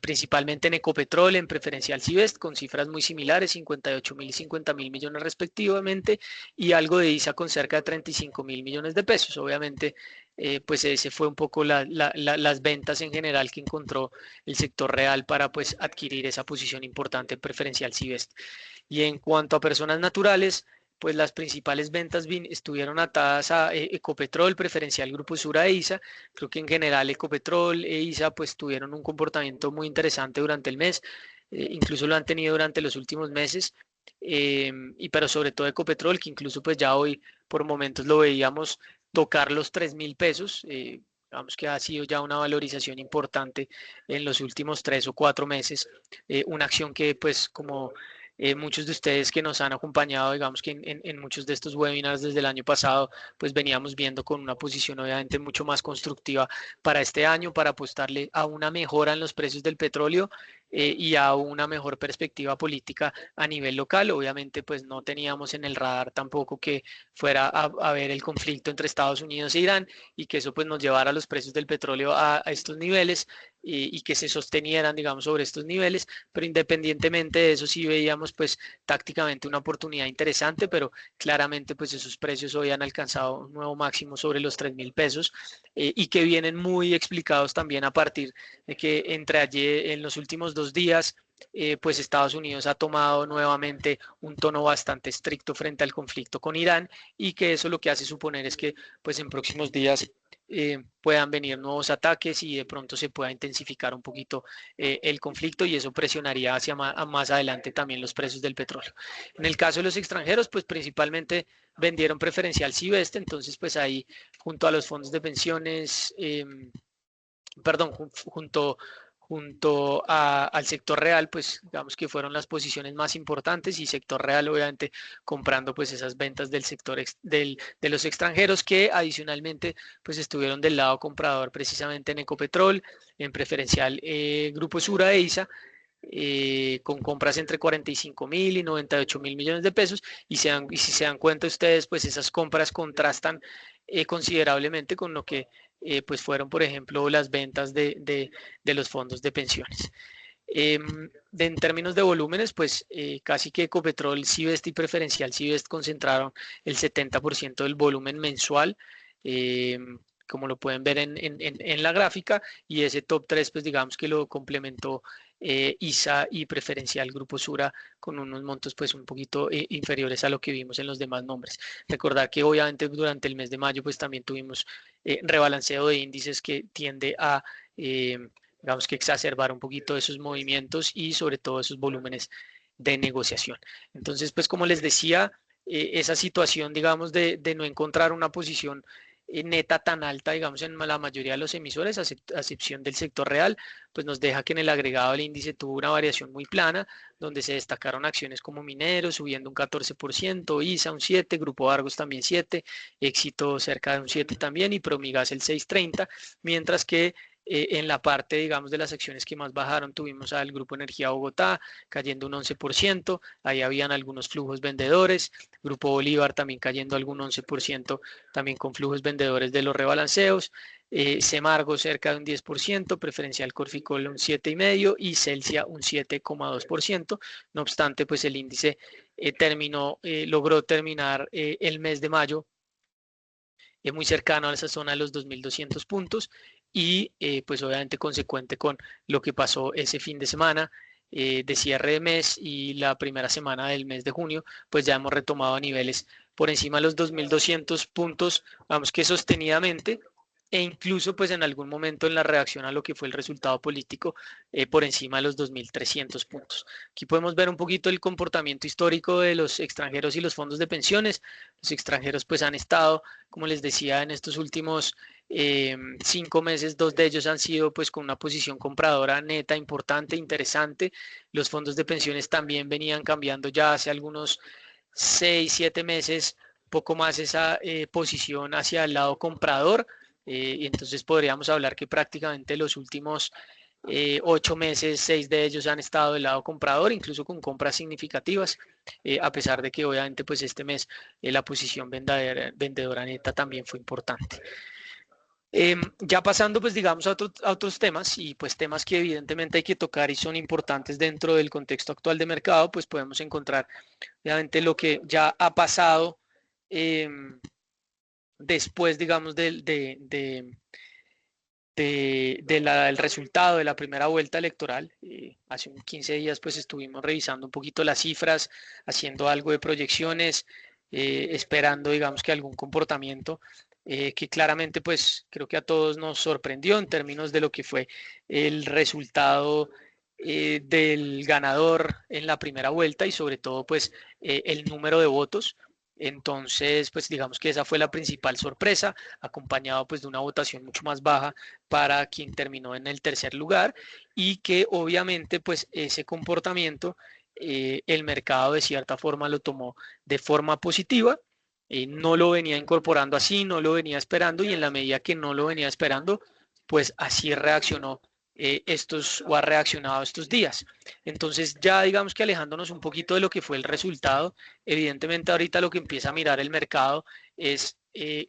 principalmente en Ecopetrol, en Preferencial Sivest, con cifras muy similares, 58.000 y 50.000 millones respectivamente, y algo de ISA con cerca de 35.000 millones de pesos. Obviamente, pues ese fue un poco las ventas en general que encontró el sector real para pues adquirir esa posición importante en Preferencial Sivest. Y en cuanto a personas naturales, pues las principales ventas estuvieron atadas a Ecopetrol, Preferencial Grupo Sura e ISA. Creo que en general Ecopetrol e ISA pues tuvieron un comportamiento muy interesante durante el mes, incluso lo han tenido durante los últimos meses, pero sobre todo Ecopetrol, que incluso pues ya hoy por momentos lo veíamos tocar los 3.000 pesos. Digamos que ha sido ya una valorización importante en los últimos 3 o 4 meses, una acción que pues como muchos de ustedes que nos han acompañado, digamos que en muchos de estos webinars desde el año pasado, pues veníamos viendo con una posición obviamente mucho más constructiva para este año, para apostarle a una mejora en los precios del petróleo, y a una mejor perspectiva política a nivel local. Obviamente pues no teníamos en el radar tampoco que fuera a haber el conflicto entre Estados Unidos e Irán, y que eso pues nos llevara a los precios del petróleo a estos niveles, y que se sostenieran, digamos, sobre estos niveles. Pero independientemente de eso, sí veíamos pues tácticamente una oportunidad interesante, pero claramente pues esos precios hoy han alcanzado un nuevo máximo sobre los 3.000 pesos, y que vienen muy explicados también a partir de que entre ayer, en los últimos 2 días, pues Estados Unidos ha tomado nuevamente un tono bastante estricto frente al conflicto con Irán, y que eso lo que hace suponer es que pues en próximos días puedan venir nuevos ataques y de pronto se pueda intensificar un poquito el conflicto y eso presionaría hacia más adelante también los precios del petróleo. En el caso de los extranjeros, pues principalmente vendieron preferencial Siveste, entonces pues ahí junto a los fondos de pensiones, perdón, junto al sector real, pues digamos que fueron las posiciones más importantes y sector real obviamente comprando pues esas ventas del sector de los extranjeros que adicionalmente pues estuvieron del lado comprador precisamente en Ecopetrol, en preferencial Grupo Sura e ISA, con compras entre 45.000 y 98.000 millones de pesos y si se dan cuenta ustedes pues esas compras contrastan considerablemente con lo que pues fueron por ejemplo las ventas de los fondos de pensiones. En términos de volúmenes, pues casi que Ecopetrol, Sivest y Preferencial Sivest concentraron el 70% del volumen mensual, como lo pueden ver en la gráfica, y ese top 3, pues digamos que lo complementó ISA y Preferencial Grupo Sura con unos montos pues un poquito inferiores a lo que vimos en los demás nombres. Recordar que obviamente durante el mes de mayo pues también tuvimos rebalanceo de índices que tiende a digamos que exacerbar un poquito esos movimientos y sobre todo esos volúmenes de negociación. Entonces, pues como les decía, esa situación, digamos, de no encontrar una posición neta tan alta, digamos, en la mayoría de los emisores, a excepción del sector real, pues nos deja que en el agregado del índice tuvo una variación muy plana, donde se destacaron acciones como Mineros subiendo un 14%, ISA un 7%, Grupo Argos también 7%, Éxito cerca de un 7% también y Promigas el 6.30%, mientras que en la parte, digamos, de las acciones que más bajaron, tuvimos al Grupo Energía Bogotá cayendo un 11%, ahí habían algunos flujos vendedores, Grupo Bolívar también cayendo algún 11%, también con flujos vendedores de los rebalanceos, Semargo cerca de un 10%, Preferencial Corficol un 7,5% y Celsia un 7,2%. No obstante, pues el índice logró terminar el mes de mayo muy cercano a esa zona de los 2.200 puntos y pues obviamente consecuente con lo que pasó ese fin de semana de cierre de mes y la primera semana del mes de junio, pues ya hemos retomado a niveles por encima de los 2.200 puntos, vamos que sostenidamente, e incluso pues en algún momento en la reacción a lo que fue el resultado político por encima de los 2.300 puntos. Aquí podemos ver un poquito el comportamiento histórico de los extranjeros y los fondos de pensiones. Los extranjeros pues han estado, como les decía, en estos últimos 5 meses, 2 de ellos han sido pues con una posición compradora neta importante, interesante. Los fondos de pensiones también venían cambiando ya hace algunos 6, 7 meses, poco más esa posición hacia el lado comprador. Y entonces podríamos hablar que prácticamente los últimos 8 meses, 6 de ellos han estado del lado comprador, incluso con compras significativas, a pesar de que obviamente pues este mes la posición vendedora neta también fue importante. Ya pasando pues digamos a otros temas y pues temas que evidentemente hay que tocar y son importantes dentro del contexto actual de mercado, pues podemos encontrar obviamente lo que ya ha pasado después digamos del resultado de la primera vuelta electoral. Hace 15 días pues estuvimos revisando un poquito las cifras, haciendo algo de proyecciones, esperando digamos que algún comportamiento que claramente pues creo que a todos nos sorprendió en términos de lo que fue el resultado del ganador en la primera vuelta y sobre todo pues el número de votos. Entonces, pues digamos que esa fue la principal sorpresa, acompañado pues de una votación mucho más baja para quien terminó en el tercer lugar y que obviamente pues ese comportamiento el mercado de cierta forma lo tomó de forma positiva, no lo venía incorporando así, no lo venía esperando y en la medida que no lo venía esperando, pues así reaccionó o ha reaccionado estos días. Entonces ya digamos que alejándonos un poquito de lo que fue el resultado, evidentemente ahorita lo que empieza a mirar el mercado es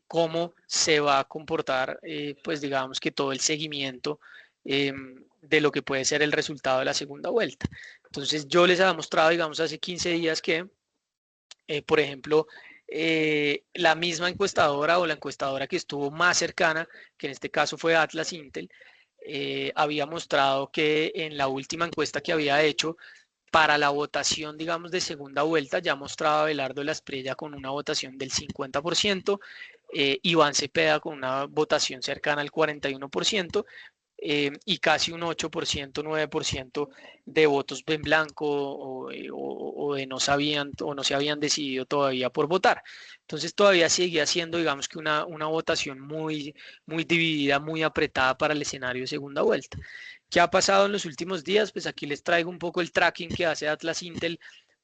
cómo se va a comportar, pues digamos que todo el seguimiento de lo que puede ser el resultado de la segunda vuelta. Entonces yo les había mostrado, digamos, hace 15 días que, por ejemplo, la misma encuestadora o la encuestadora que estuvo más cercana, que en este caso fue Atlas Intel, había mostrado que en la última encuesta que había hecho para la votación, digamos, de segunda vuelta, ya mostraba Abelardo Lasprilla con una votación del 50%, Iván Cepeda con una votación cercana al 41%, y casi un 8%, 9% de votos en blanco o de no sabían o no se habían decidido todavía por votar. Entonces todavía seguía siendo, digamos que una votación muy dividida, muy apretada para el escenario de segunda vuelta. ¿Qué ha pasado en los últimos días? Pues aquí les traigo un poco el tracking que hace Atlas Intel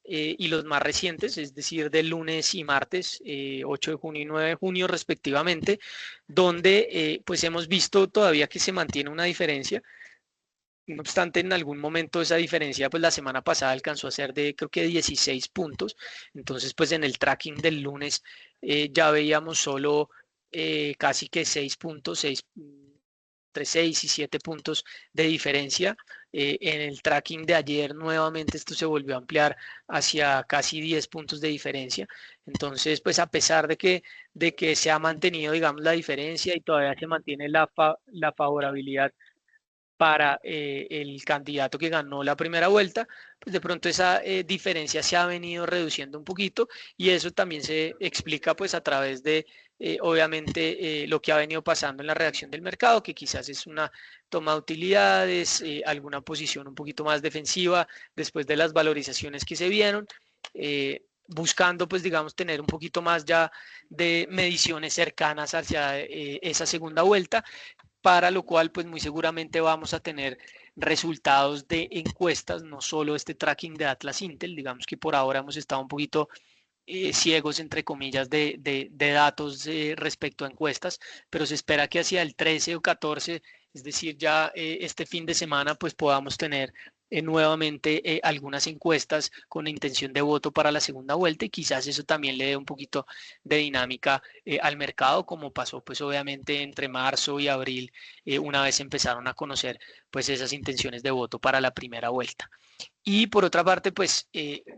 y los más recientes, es decir, del lunes y martes, 8 de junio y 9 de junio respectivamente, donde pues hemos visto todavía que se mantiene una diferencia. No obstante, en algún momento esa diferencia, pues la semana pasada alcanzó a ser de creo que 16 puntos. Entonces, pues en el tracking del lunes ya veíamos solo casi que 6 puntos, entre 6 y 7 puntos de diferencia. En el tracking de ayer nuevamente esto se volvió a ampliar hacia casi 10 puntos de diferencia. Entonces, pues a pesar de que se ha mantenido, digamos, la diferencia y todavía se mantiene la favorabilidad para el candidato que ganó la primera vuelta, pues de pronto esa diferencia se ha venido reduciendo un poquito y eso también se explica pues a través de obviamente lo que ha venido pasando en la reacción del mercado, que quizás es una toma de utilidades, alguna posición un poquito más defensiva después de las valorizaciones que se vieron. Buscando pues digamos tener un poquito más ya de mediciones cercanas hacia esa segunda vuelta, para lo cual pues muy seguramente vamos a tener resultados de encuestas, no solo este tracking de Atlas Intel, digamos que por ahora hemos estado un poquito ciegos, entre comillas, de datos respecto a encuestas, pero se espera que hacia el 13 o 14, es decir, ya este fin de semana, pues podamos tener nuevamente algunas encuestas con intención de voto para la segunda vuelta y quizás eso también le dé un poquito de dinámica al mercado, como pasó pues obviamente entre marzo y abril, una vez empezaron a conocer pues esas intenciones de voto para la primera vuelta. Y por otra parte, pues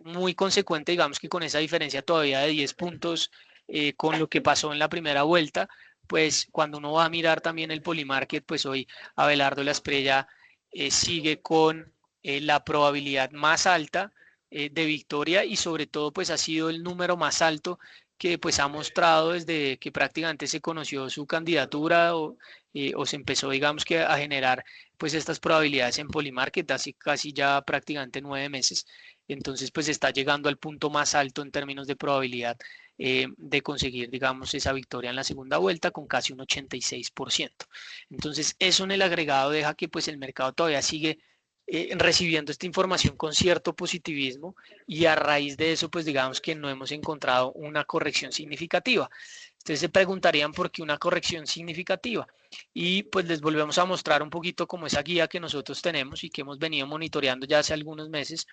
muy consecuente, digamos que con esa diferencia todavía de 10 puntos con lo que pasó en la primera vuelta, pues cuando uno va a mirar también el Polymarket, pues hoy Abelardo La Espriella sigue con la probabilidad más alta de victoria y sobre todo pues ha sido el número más alto que pues ha mostrado desde que prácticamente se conoció su candidatura o se empezó digamos que a generar pues estas probabilidades en Polymarket hace casi ya prácticamente 9 meses. Entonces pues está llegando al punto más alto en términos de probabilidad de conseguir digamos esa victoria en la segunda vuelta con casi un 86%. Entonces eso en el agregado deja que pues el mercado todavía sigue recibiendo esta información con cierto positivismo y a raíz de eso pues digamos que no hemos encontrado una corrección significativa. Ustedes se preguntarían por qué una corrección significativa y pues les volvemos a mostrar un poquito como esa guía que nosotros tenemos y que hemos venido monitoreando ya hace algunos meses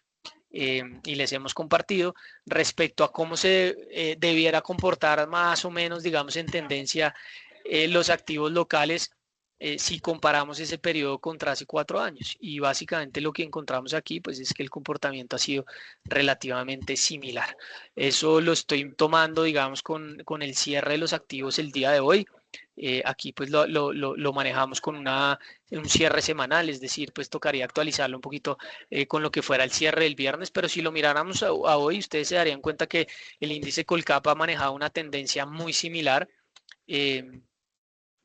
y les hemos compartido respecto a cómo se debiera comportar más o menos digamos en tendencia los activos locales si comparamos ese periodo contra hace 4 años. Y básicamente lo que encontramos aquí pues es que el comportamiento ha sido relativamente similar. Eso lo estoy tomando digamos con el cierre de los activos el día de hoy. Aquí pues lo manejamos con un cierre semanal, es decir, pues tocaría actualizarlo un poquito con lo que fuera el cierre del viernes, pero si lo miráramos a hoy, ustedes se darían cuenta que el índice Colcap ha manejado una tendencia muy similar.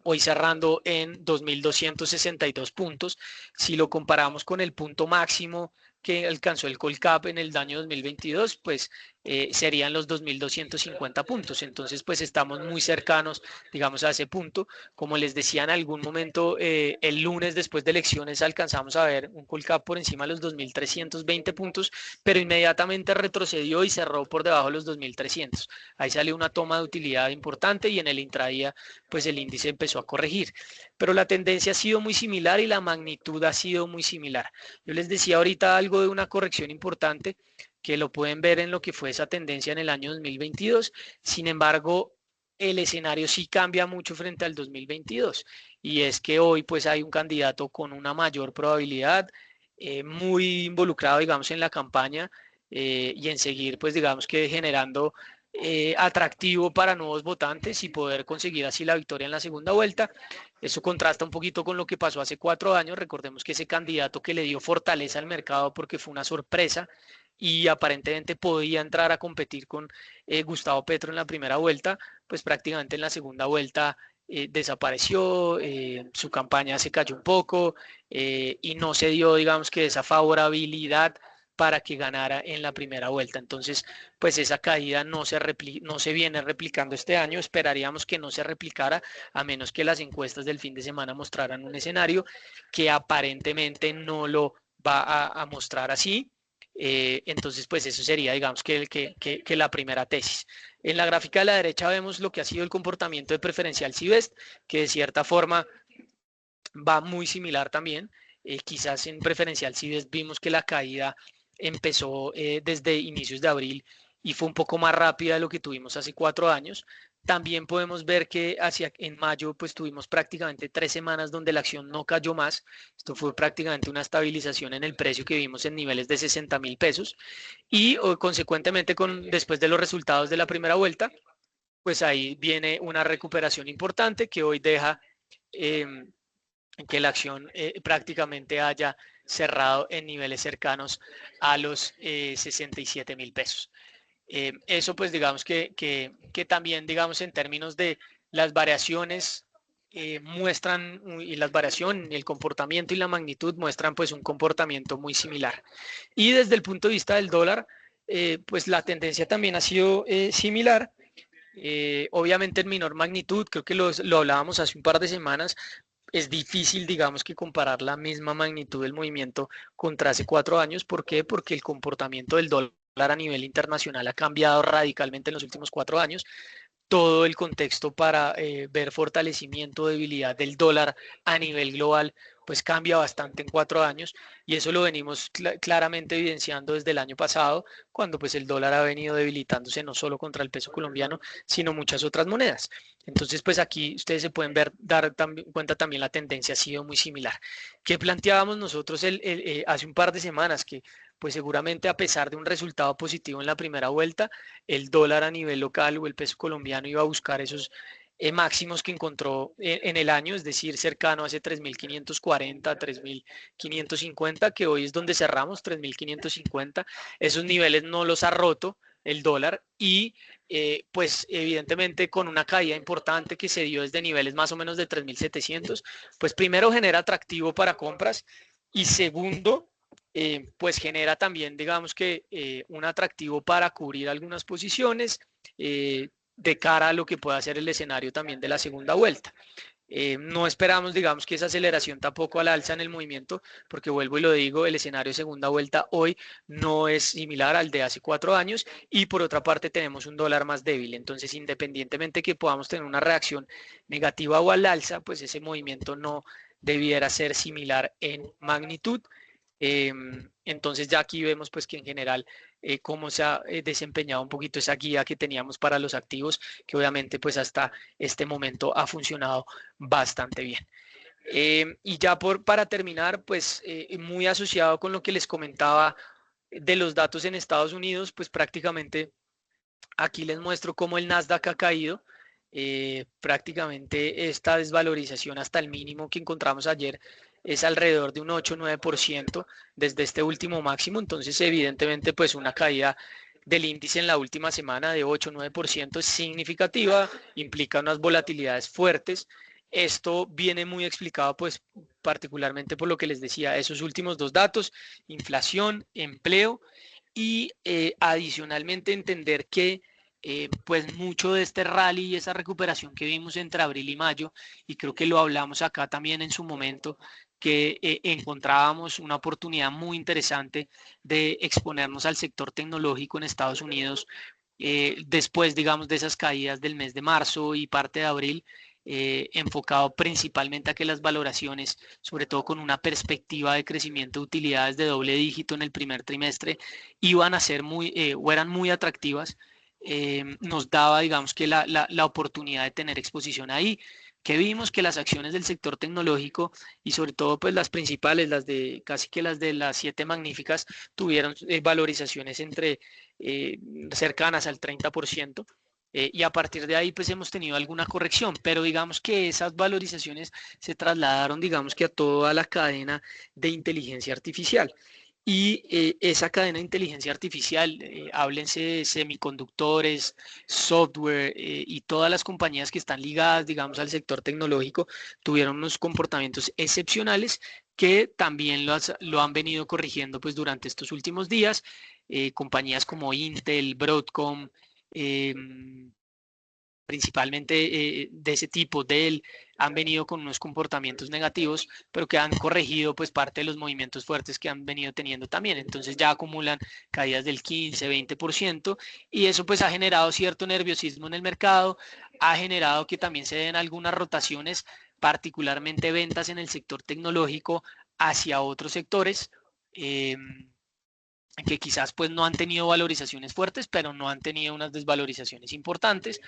Hoy cerrando en 2.262 puntos. Si lo comparamos con el punto máximo que alcanzó el Colcap en el año 2022, pues serían los 2.250 puntos. Entonces, pues estamos muy cercanos, digamos, a ese punto. Como les decía en algún momento, el lunes después de elecciones alcanzamos a ver un Colcap por encima de los 2.320 puntos, pero inmediatamente retrocedió y cerró por debajo de los 2.300. Ahí salió una toma de utilidad importante y en el intradía pues el índice empezó a corregir. Pero la tendencia ha sido muy similar y la magnitud ha sido muy similar. Yo les decía ahorita algo de una corrección importante que lo pueden ver en lo que fue esa tendencia en el año 2022. Sin embargo, el escenario sí cambia mucho frente al 2022 y es que hoy pues hay un candidato con una mayor probabilidad, muy involucrado digamos en la campaña y en seguir pues digamos que generando atractivo para nuevos votantes y poder conseguir así la victoria en la segunda vuelta. Eso contrasta un poquito con lo que pasó hace 4 años. Recordemos que ese candidato que le dio fortaleza al mercado porque fue una sorpresa y aparentemente podía entrar a competir con Gustavo Petro en la primera vuelta, pues prácticamente en la segunda vuelta desapareció, su campaña se cayó un poco y no se dio, digamos que esa favorabilidad para que ganara en la primera vuelta. Entonces, pues esa caída no se viene replicando este año. Esperaríamos que no se replicara, a menos que las encuestas del fin de semana mostraran un escenario que aparentemente no lo va a mostrar así. Entonces, pues eso sería, digamos, que la primera tesis. En la gráfica de la derecha vemos lo que ha sido el comportamiento de preferencial Sivest, que de cierta forma va muy similar también. Quizás en preferencial Sivest vimos que la caída empezó desde inicios de abril y fue un poco más rápida de lo que tuvimos hace 4 años. También podemos ver que en mayo pues tuvimos prácticamente 3 semanas donde la acción no cayó más. Esto fue prácticamente una estabilización en el precio que vimos en niveles de 60.000 pesos y consecuentemente después de los resultados de la primera vuelta, pues ahí viene una recuperación importante que hoy deja que la acción prácticamente haya cerrado en niveles cercanos a los 67.000 pesos. Eso pues digamos que también digamos en términos de las variaciones muestran y las variaciones, el comportamiento y la magnitud muestran pues un comportamiento muy similar. Y desde el punto de vista del dólar, pues la tendencia también ha sido similar. Obviamente en menor magnitud, creo que lo hablábamos hace un par de semanas, es difícil, digamos, que comparar la misma magnitud del movimiento contra hace 4 años. ¿Por qué? Porque el comportamiento del dólar a nivel internacional ha cambiado radicalmente en los últimos 4 años. Todo el contexto para ver fortalecimiento o debilidad del dólar a nivel global pues cambia bastante en 4 años y eso lo venimos claramente evidenciando desde el año pasado cuando pues el dólar ha venido debilitándose no solo contra el peso colombiano sino muchas otras monedas. Entonces pues aquí ustedes se pueden dar cuenta también la tendencia ha sido muy similar. ¿Qué planteábamos nosotros hace un par de semanas? Que pues seguramente a pesar de un resultado positivo en la primera vuelta, el dólar a nivel local o el peso colombiano iba a buscar esos máximos que encontró en el año, es decir, cercano a ese 3.540, 3.550, que hoy es donde cerramos, 3.550. Esos niveles no los ha roto el dólar y pues evidentemente con una caída importante que se dio desde niveles más o menos de 3.700, pues primero genera atractivo para compras y segundo, pues genera también, digamos que, un atractivo para cubrir algunas posiciones de cara a lo que pueda ser el escenario también de la segunda vuelta. No esperamos, digamos, que esa aceleración tampoco al alza en el movimiento, porque vuelvo y lo digo, el escenario de segunda vuelta hoy no es similar al de hace 4 años y por otra parte tenemos un dólar más débil. Entonces, independientemente que podamos tener una reacción negativa o al alza, pues ese movimiento no debiera ser similar en magnitud. Entonces ya aquí vemos pues que en general cómo se ha desempeñado un poquito esa guía que teníamos para los activos, que obviamente pues hasta este momento ha funcionado bastante bien. Y ya para terminar, pues muy asociado con lo que les comentaba de los datos en Estados Unidos, pues prácticamente aquí les muestro cómo el Nasdaq ha caído. Prácticamente esta desvalorización hasta el mínimo que encontramos ayer es alrededor de un 8-9% desde este último máximo. Entonces, evidentemente, pues una caída del índice en la última semana de 8-9% es significativa, implica unas volatilidades fuertes. Esto viene muy explicado, pues, particularmente por lo que les decía, esos últimos dos datos, inflación, empleo y adicionalmente entender que pues mucho de este rally y esa recuperación que vimos entre abril y mayo, y creo que lo hablamos acá también en su momento, que encontrábamos una oportunidad muy interesante de exponernos al sector tecnológico en Estados Unidos después, digamos, de esas caídas del mes de marzo y parte de abril, enfocado principalmente a que las valoraciones, sobre todo con una perspectiva de crecimiento de utilidades de doble dígito en el primer trimestre, iban a ser o eran muy atractivas. Nos daba, digamos, que la oportunidad de tener exposición ahí, que vimos que las acciones del sector tecnológico y sobre todo pues las principales, casi que las de las 7 magníficas, tuvieron valorizaciones entre cercanas al 30%. Y a partir de ahí pues hemos tenido alguna corrección, pero digamos que esas valorizaciones se trasladaron digamos que a toda la cadena de inteligencia artificial. Y esa cadena de inteligencia artificial, háblense de semiconductores, software y todas las compañías que están ligadas, digamos, al sector tecnológico, tuvieron unos comportamientos excepcionales que también lo han venido corrigiendo pues durante estos últimos días. Compañías como Intel, Broadcom, principalmente de ese tipo, Dell, han venido con unos comportamientos negativos, pero que han corregido pues parte de los movimientos fuertes que han venido teniendo también. Entonces ya acumulan caídas del 15, 20% y eso pues ha generado cierto nerviosismo en el mercado, ha generado que también se den algunas rotaciones, particularmente ventas en el sector tecnológico hacia otros sectores. Que quizás pues no han tenido valorizaciones fuertes, pero no han tenido unas desvalorizaciones importantes.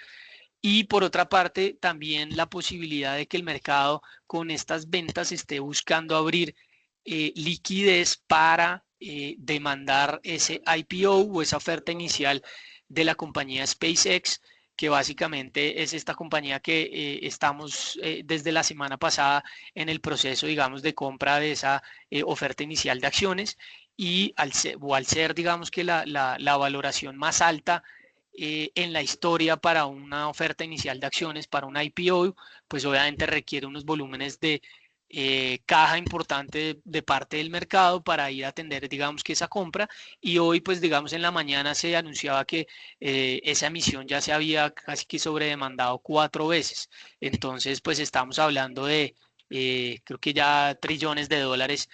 Y por otra parte, también la posibilidad de que el mercado con estas ventas esté buscando abrir liquidez para demandar ese IPO o esa oferta inicial de la compañía SpaceX, que básicamente es esta compañía que estamos desde la semana pasada en el proceso, digamos, de compra de esa oferta inicial de acciones y al ser digamos que la valoración más alta en la historia para una oferta inicial de acciones, para un IPO, pues obviamente requiere unos volúmenes de caja importante de parte del mercado para ir a atender, digamos que esa compra. Y hoy, pues digamos en la mañana se anunciaba que esa emisión ya se había casi que sobredemandado 4 veces. Entonces, pues estamos hablando de creo que ya trillones de dólares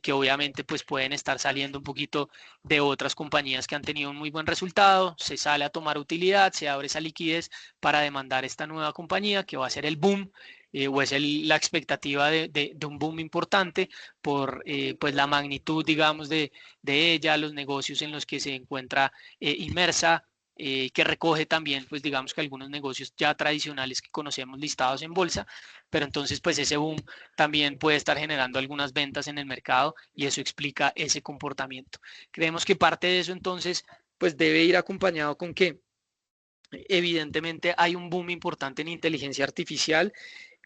que obviamente pues pueden estar saliendo un poquito de otras compañías que han tenido un muy buen resultado, se sale a tomar utilidad, se abre esa liquidez para demandar esta nueva compañía que va a ser el boom. O es la expectativa de un boom importante por pues la magnitud, digamos, de ella, los negocios en los que se encuentra inmersa, que recoge también, pues digamos que algunos negocios ya tradicionales que conocemos listados en bolsa, pero entonces pues ese boom también puede estar generando algunas ventas en el mercado y eso explica ese comportamiento. Creemos que parte de eso entonces pues debe ir acompañado con que evidentemente hay un boom importante en inteligencia artificial.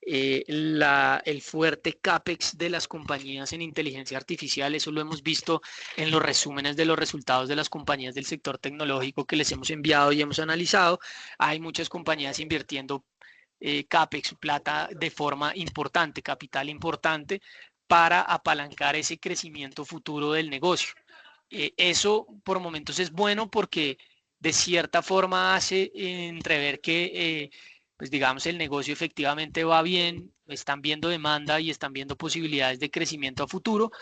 El fuerte CAPEX de las compañías en inteligencia artificial, eso lo hemos visto en los resúmenes de los resultados de las compañías del sector tecnológico que les hemos enviado y hemos analizado. Hay muchas compañías invirtiendo CAPEX, plata de forma importante, capital importante, para apalancar ese crecimiento futuro del negocio. Eso por momentos es bueno porque de cierta forma hace entrever que, pues digamos, el negocio efectivamente va bien, están viendo demanda y están viendo posibilidades de crecimiento a futuro,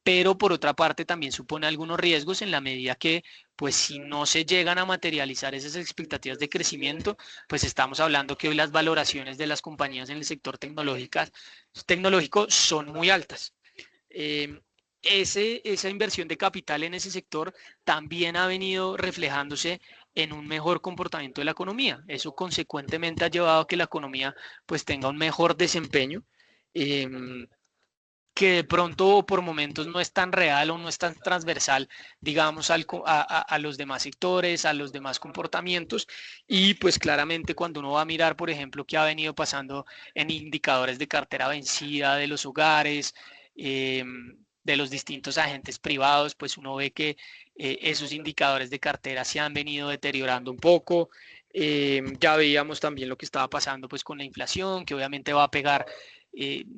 pero por otra parte también supone algunos riesgos en la medida que, pues si no se llegan a materializar esas expectativas de crecimiento, pues estamos hablando que hoy las valoraciones de las compañías en el sector tecnológico son muy altas. Eh, esa inversión de capital en ese sector también ha venido reflejándose en un mejor comportamiento de la economía. Eso consecuentemente ha llevado a que la economía pues tenga un mejor desempeño. Que de pronto por momentos no es tan real o no es tan transversal, digamos, a los demás sectores, a los demás comportamientos. Y pues claramente cuando uno va a mirar, por ejemplo, qué ha venido pasando en indicadores de cartera vencida de los hogares, de los distintos agentes privados, pues uno ve que esos indicadores de cartera se han venido deteriorando un poco. Ya veíamos también lo que estaba pasando pues con la inflación, que obviamente va a pegar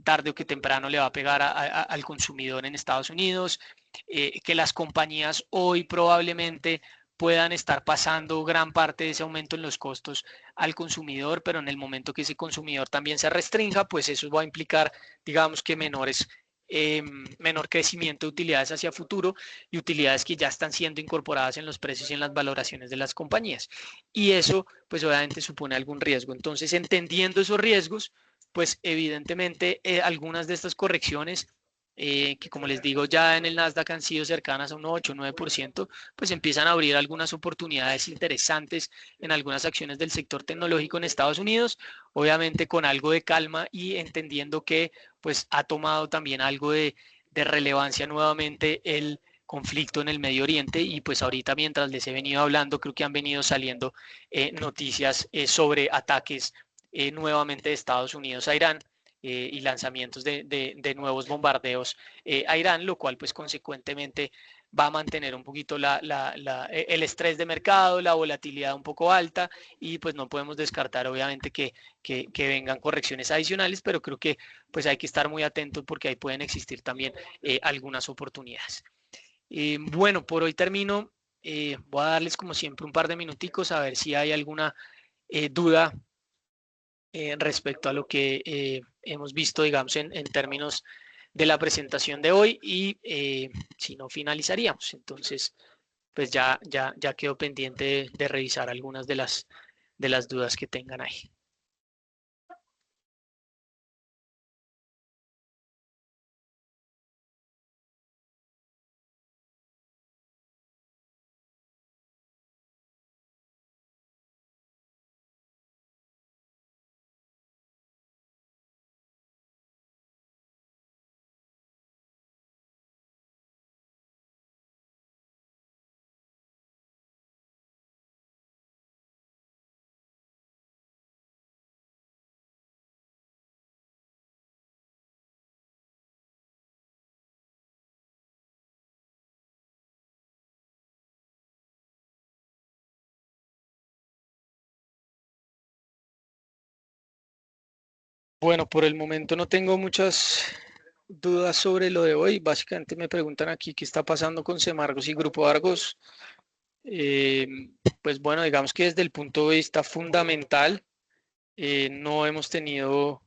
tarde o que temprano le va a pegar al consumidor en Estados Unidos, que las compañías hoy probablemente puedan estar pasando gran parte de ese aumento en los costos al consumidor, pero en el momento que ese consumidor también se restrinja, pues eso va a implicar, digamos que menor crecimiento de utilidades hacia futuro y utilidades que ya están siendo incorporadas en los precios y en las valoraciones de las compañías. Y eso, pues obviamente supone algún riesgo. Entonces, entendiendo esos riesgos, pues evidentemente algunas de estas correcciones, que como les digo ya en el Nasdaq han sido cercanas a un 8 o 9%, pues empiezan a abrir algunas oportunidades interesantes en algunas acciones del sector tecnológico en Estados Unidos, obviamente con algo de calma y entendiendo que pues ha tomado también algo de relevancia nuevamente el conflicto en el Medio Oriente y pues ahorita mientras les he venido hablando creo que han venido saliendo noticias sobre ataques nuevamente de Estados Unidos a Irán y lanzamientos de nuevos bombardeos a Irán, lo cual pues consecuentemente va a mantener un poquito el estrés de mercado, la volatilidad un poco alta y pues no podemos descartar obviamente que vengan correcciones adicionales, pero creo que pues hay que estar muy atentos porque ahí pueden existir también algunas oportunidades. Bueno, por hoy termino. Voy a darles como siempre un par de minuticos a ver si hay alguna duda respecto a lo que hemos visto, digamos, en términos de la presentación de hoy y si no finalizaríamos. Entonces, pues ya quedo pendiente de revisar algunas de las dudas que tengan ahí. Bueno, por el momento no tengo muchas dudas sobre lo de hoy. Básicamente me preguntan aquí qué está pasando con Semargos y Grupo Argos. Eh, pues bueno, digamos que desde el punto de vista fundamental, no hemos tenido,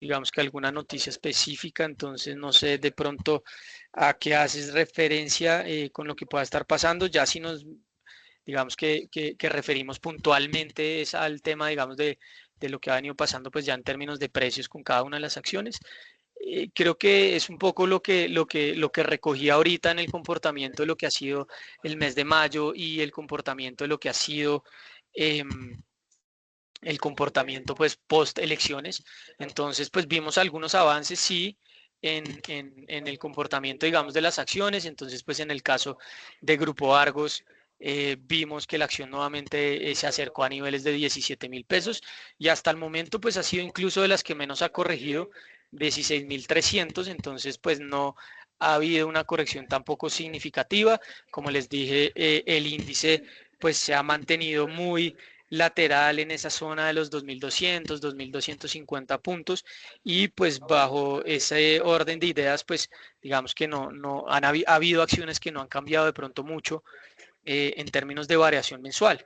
digamos que alguna noticia específica, entonces no sé de pronto a qué haces referencia con lo que pueda estar pasando. Ya si nos, digamos que referimos puntualmente es al tema, digamos, de lo que ha venido pasando, pues ya en términos de precios con cada una de las acciones. Creo que es un poco lo que recogí ahorita en el comportamiento de lo que ha sido el mes de mayo y el comportamiento de lo que ha sido el comportamiento pues post elecciones. Entonces pues vimos algunos avances, sí, en el comportamiento, digamos, de las acciones. Entonces pues en el caso de Grupo Argos, vimos que la acción nuevamente se acercó a niveles de 17.000 pesos y hasta el momento pues ha sido incluso de las que menos ha corregido, 16.300. Entonces pues no ha habido una corrección tampoco significativa. Como les dije, el índice pues se ha mantenido muy lateral en esa zona de los 2.200, 2.250 puntos y pues bajo ese orden de ideas pues digamos que no han ha habido acciones que no han cambiado de pronto mucho en términos de variación mensual.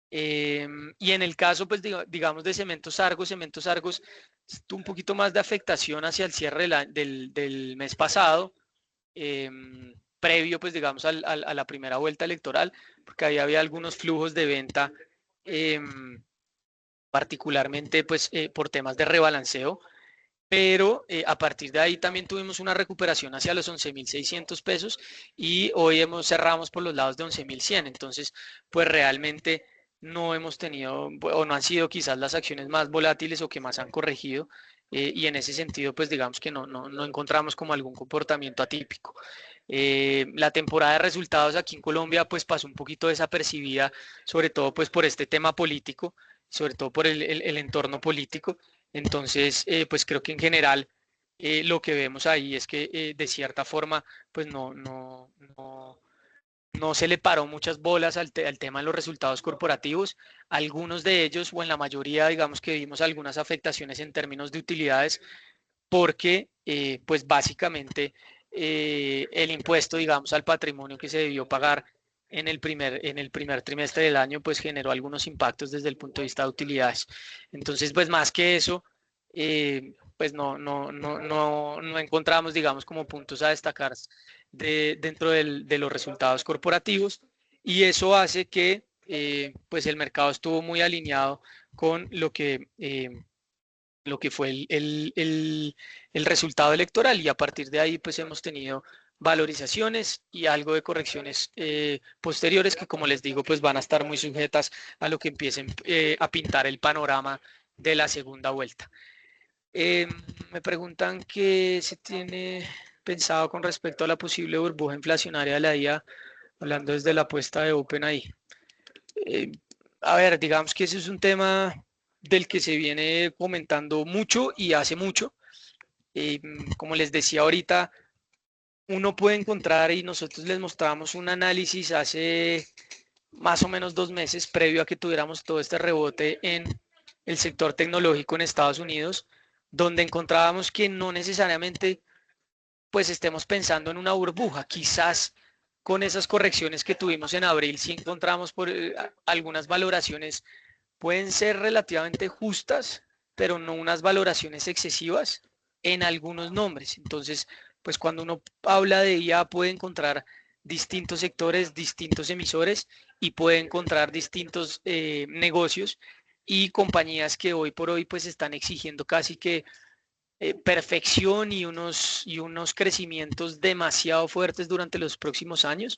Y en el caso, pues digamos de Cementos Argos, tuvo un poquito más de afectación hacia el cierre del mes pasado, previo, pues digamos, a la primera vuelta electoral, porque ahí había algunos flujos de venta, particularmente pues por temas de rebalanceo, pero a partir de ahí también tuvimos una recuperación hacia los 11.600 pesos y hoy cerramos por los lados de 11.100. Entonces, pues realmente no hemos tenido o no han sido quizás las acciones más volátiles o que más han corregido, y en ese sentido, pues digamos que no encontramos como algún comportamiento atípico. La temporada de resultados aquí en Colombia pues pasó un poquito desapercibida, sobre todo pues por este tema político, sobre todo por el entorno político. Entonces, pues creo que en general lo que vemos ahí es que de cierta forma, pues no se le paró muchas bolas al tema de los resultados corporativos. Algunos de ellos, o en la mayoría, digamos que vimos algunas afectaciones en términos de utilidades, porque pues básicamente el impuesto, digamos, al patrimonio que se debió pagar en el primer trimestre del año, pues generó algunos impactos desde el punto de vista de utilidades. Entonces, pues más que eso, pues no encontramos, digamos, como puntos a destacar dentro de los resultados corporativos, y eso hace que pues el mercado estuvo muy alineado con lo que fue el resultado electoral, y a partir de ahí pues hemos tenido valorizaciones y algo de correcciones posteriores que, como les digo, pues van a estar muy sujetas a lo que empiecen a pintar el panorama de la segunda vuelta. Me preguntan qué se tiene pensado con respecto a la posible burbuja inflacionaria de la IA, hablando desde la apuesta de OpenAI. Eh, a ver, digamos que ese es un tema del que se viene comentando mucho y hace mucho. Como les decía ahorita, uno puede encontrar, y nosotros les mostramos un análisis hace más o menos 2 meses previo a que tuviéramos todo este rebote en el sector tecnológico en Estados Unidos, donde encontrábamos que no necesariamente pues estemos pensando en una burbuja. Quizás con esas correcciones que tuvimos en abril, sí encontramos por algunas valoraciones pueden ser relativamente justas, pero no unas valoraciones excesivas en algunos nombres. Entonces, pues cuando uno habla de IA puede encontrar distintos sectores, distintos emisores y puede encontrar distintos negocios y compañías que hoy por hoy pues están exigiendo casi que perfección y unos crecimientos demasiado fuertes durante los próximos años,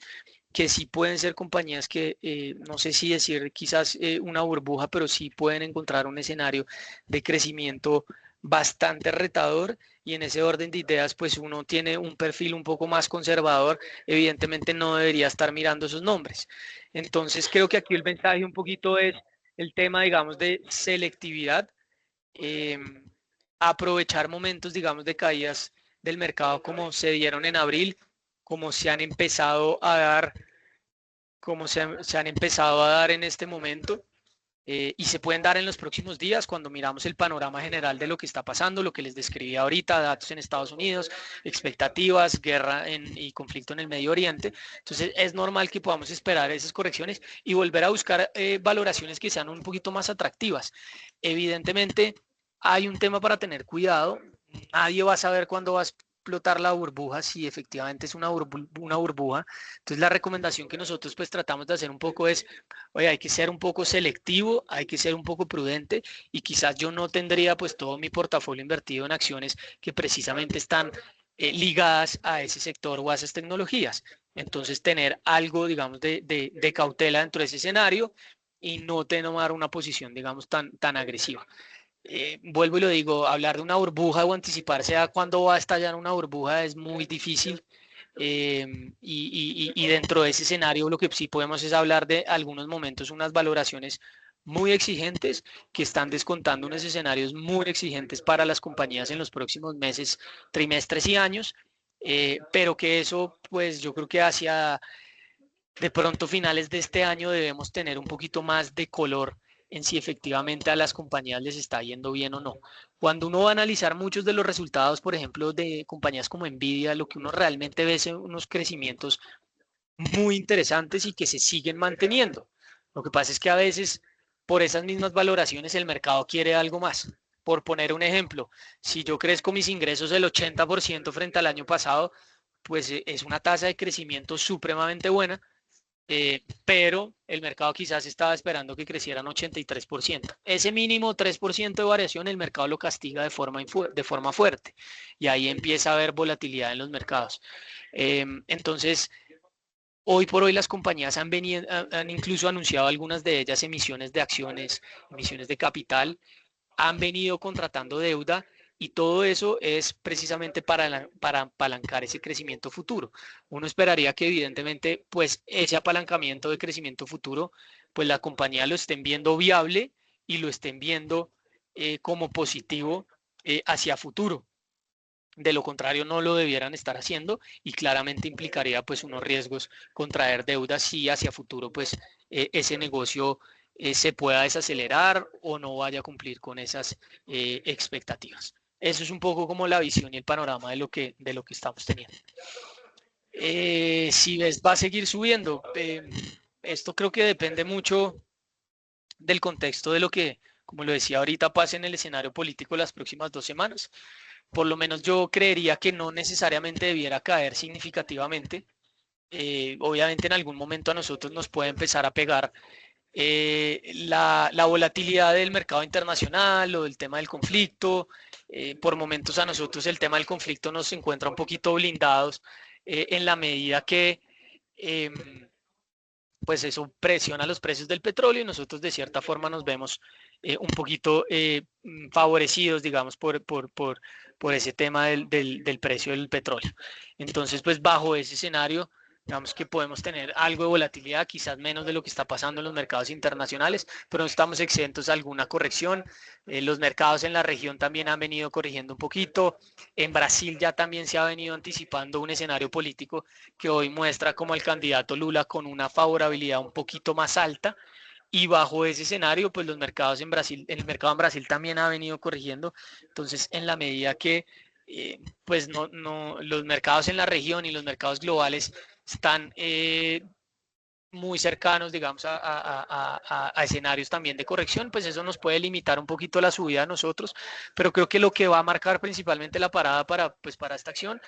que sí pueden ser compañías que, no sé si decir quizás una burbuja, pero sí pueden encontrar un escenario de crecimiento bastante retador, y en ese orden de ideas, pues uno tiene un perfil un poco más conservador, evidentemente no debería estar mirando esos nombres. Entonces creo que aquí el mensaje un poquito es el tema, digamos, de selectividad, eh, aprovechar momentos, digamos, de caídas del mercado como se dieron en abril, como se han empezado a dar, como se han empezado a dar en este momento, y se pueden dar en los próximos días cuando miramos el panorama general de lo que está pasando, lo que les describí ahorita, datos en Estados Unidos, expectativas, guerra y conflicto en el Medio Oriente. Entonces es normal que podamos esperar esas correcciones y volver a buscar valoraciones que sean un poquito más atractivas. Evidentemente hay un tema para tener cuidado. Nadie va a saber cuándo va a explotar la burbuja, si efectivamente es una burbuja. Entonces la recomendación que nosotros pues tratamos de hacer un poco es: oye, hay que ser un poco selectivo, hay que ser un poco prudente, y quizás yo no tendría pues todo mi portafolio invertido en acciones que precisamente están ligadas a ese sector o a esas tecnologías. Entonces tener algo, digamos, de cautela dentro de ese escenario y no tomar una posición, digamos, tan agresiva. Vuelvo y lo digo, hablar de una burbuja o anticiparse a cuándo va a estallar una burbuja es muy difícil. Y dentro de ese escenario lo que sí podemos es hablar de algunos momentos, unas valoraciones muy exigentes que están descontando unos escenarios muy exigentes para las compañías en los próximos meses, trimestres y años, pero que eso pues yo creo que hacia de pronto finales de este año debemos tener un poquito más de color en si efectivamente a las compañías les está yendo bien o no. Cuando uno va a analizar muchos de los resultados, por ejemplo, de compañías como Nvidia, lo que uno realmente ve son unos crecimientos muy interesantes y que se siguen manteniendo. Lo que pasa es que a veces por esas mismas valoraciones el mercado quiere algo más. Por poner un ejemplo, si yo crezco mis ingresos el 80% frente al año pasado, pues es una tasa de crecimiento supremamente buena, pero el mercado quizás estaba esperando que crecieran 83%. Ese mínimo 3% de variación el mercado lo castiga de forma fuerte, y ahí empieza a haber volatilidad en los mercados. Entonces, hoy por hoy las compañías han incluso anunciado, algunas de ellas, emisiones de acciones, emisiones de capital, han venido contratando deuda, y todo eso es precisamente para apalancar ese crecimiento futuro. Uno esperaría que evidentemente pues ese apalancamiento de crecimiento futuro pues la compañía lo estén viendo viable y lo estén viendo como positivo hacia futuro. De lo contrario no lo debieran estar haciendo, y claramente implicaría pues unos riesgos contraer deudas si hacia futuro pues ese negocio se pueda desacelerar o no vaya a cumplir con esas expectativas. Eso es un poco como la visión y el panorama de lo que estamos teniendo. Si ves, va a seguir subiendo. Esto creo que depende mucho del contexto de lo que, como lo decía ahorita, pase en el escenario político las próximas 2 semanas. Por lo menos yo creería que no necesariamente debiera caer significativamente. Obviamente en algún momento a nosotros nos puede empezar a pegar la volatilidad del mercado internacional o del tema del conflicto. Por momentos a nosotros el tema del conflicto nos encuentra un poquito blindados, en la medida que eh, pues eso presiona los precios del petróleo, y nosotros de cierta forma nos vemos un poquito favorecidos, digamos, por ese tema del precio del petróleo. Entonces, pues bajo ese escenario, Digamos que podemos tener algo de volatilidad, quizás menos de lo que está pasando en los mercados internacionales, pero no estamos exentos a alguna corrección. Los mercados en la región también han venido corrigiendo un poquito. En Brasil ya también se ha venido anticipando un escenario político que hoy muestra como el candidato Lula con una favorabilidad un poquito más alta. Y bajo ese escenario, pues los mercados en Brasil, el mercado en Brasil también ha venido corrigiendo. Entonces, en la medida que pues los mercados en la región y los mercados globales están muy cercanos, digamos, a escenarios también de corrección, pues eso nos puede limitar un poquito la subida a nosotros, pero creo que lo que va a marcar principalmente la parada pues, para esta acción,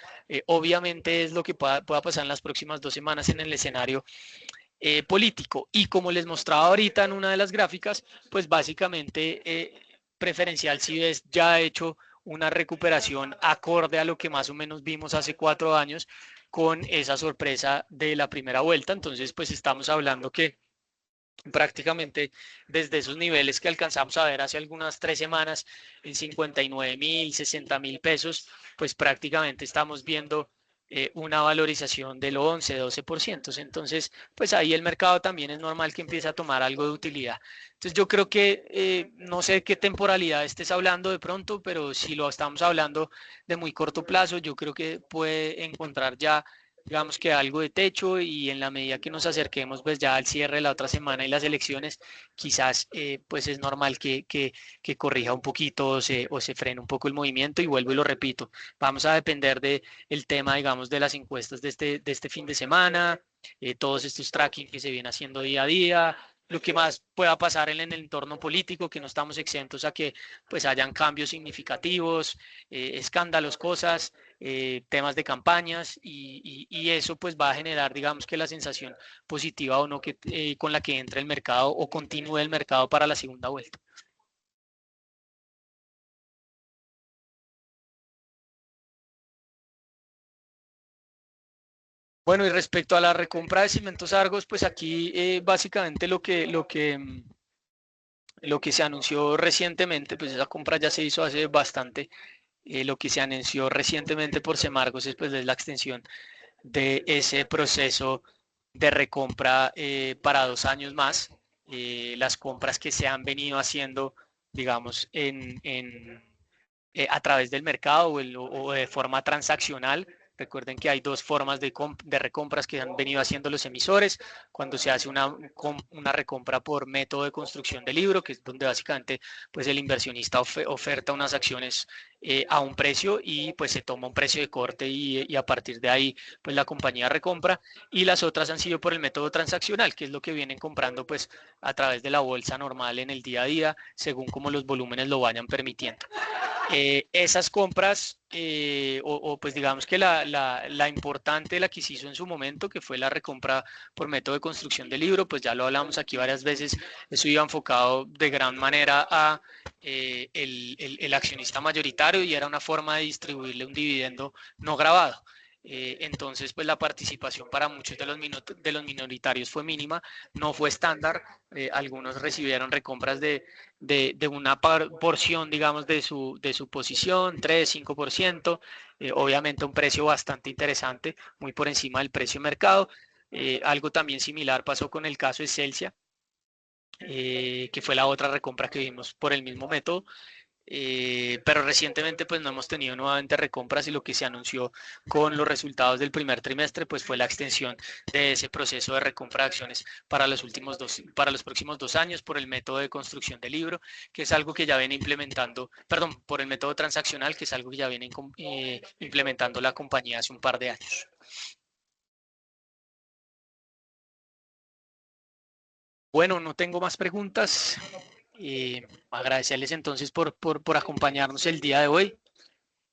obviamente es lo que pueda pasar en las próximas 2 semanas en el escenario político. Y como les mostraba ahorita en una de las gráficas, pues básicamente preferencial si ves ya ha hecho una recuperación acorde a lo que más o menos vimos hace 4 años con esa sorpresa de la primera vuelta. Entonces, pues estamos hablando que prácticamente desde esos niveles que alcanzamos a ver hace algunas 3 semanas en 59.000, 60.000 pesos, pues prácticamente estamos viendo una valorización del 11, 12%. Entonces, pues ahí el mercado también es normal que empiece a tomar algo de utilidad. Entonces, yo creo que no sé qué temporalidad estés hablando de pronto, pero si lo estamos hablando de muy corto plazo, yo creo que puede encontrar ya digamos que algo de techo y en la medida que nos acerquemos pues ya al cierre de la otra semana y las elecciones, quizás pues es normal que corrija un poquito o se frene un poco el movimiento y vuelvo y lo repito, vamos a depender del tema, digamos, de las encuestas de este fin de semana, todos estos tracking que se vienen haciendo día a día, lo que más pueda pasar en el entorno político, que no estamos exentos a que pues hayan cambios significativos, escándalos, cosas, temas de campañas y eso pues va a generar digamos que la sensación positiva o no que con la que entre el mercado o continúe el mercado para la segunda vuelta. Bueno, y respecto a la recompra de Cimentos Argos, pues aquí básicamente lo que se anunció recientemente, pues esa compra ya se hizo hace bastante, lo que se anunció recientemente por Semargos es, pues, es la extensión de ese proceso de recompra para 2 años más. Las compras que se han venido haciendo, digamos, a través del mercado o de forma transaccional. Recuerden que hay dos formas de recompras que han venido haciendo los emisores. Cuando se hace una recompra por método de construcción de libro, que es donde básicamente pues, el inversionista oferta unas acciones a un precio y pues se toma un precio de corte y a partir de ahí pues la compañía recompra. Y las otras han sido por el método transaccional, que es lo que vienen comprando pues a través de la bolsa normal en el día a día, según como los volúmenes lo vayan permitiendo. Esas compras, pues digamos que la importante, la que se hizo en su momento, que fue la recompra por método de construcción de libro, pues ya lo hablamos aquí varias veces, eso iba enfocado de gran manera a el accionista mayoritario y era una forma de distribuirle un dividendo no grabado. Entonces, pues la participación para muchos de los minoritarios fue mínima, no fue estándar. Algunos recibieron recompras de una porción, digamos, de su posición, 3, 5%, obviamente un precio bastante interesante, muy por encima del precio de mercado. Algo también similar pasó con el caso de Celsia, que fue la otra recompra que vimos por el mismo método. Pero recientemente pues no hemos tenido nuevamente recompras y lo que se anunció con los resultados del primer trimestre pues fue la extensión de ese proceso de recompra de acciones para los próximos 2 años por el método de construcción de libro, que es algo que ya viene implementando, perdón, por el método transaccional, que es algo que ya viene implementando la compañía hace un par de años. Bueno, no tengo más preguntas. Agradecerles entonces por acompañarnos el día de hoy.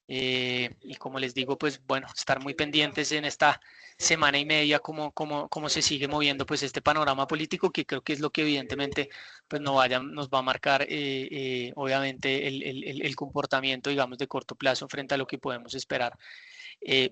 Y como les digo, pues bueno, estar muy pendientes en esta semana y media cómo se sigue moviendo pues este panorama político, que creo que es lo que evidentemente pues nos va a marcar obviamente el comportamiento, digamos, de corto plazo frente a lo que podemos esperar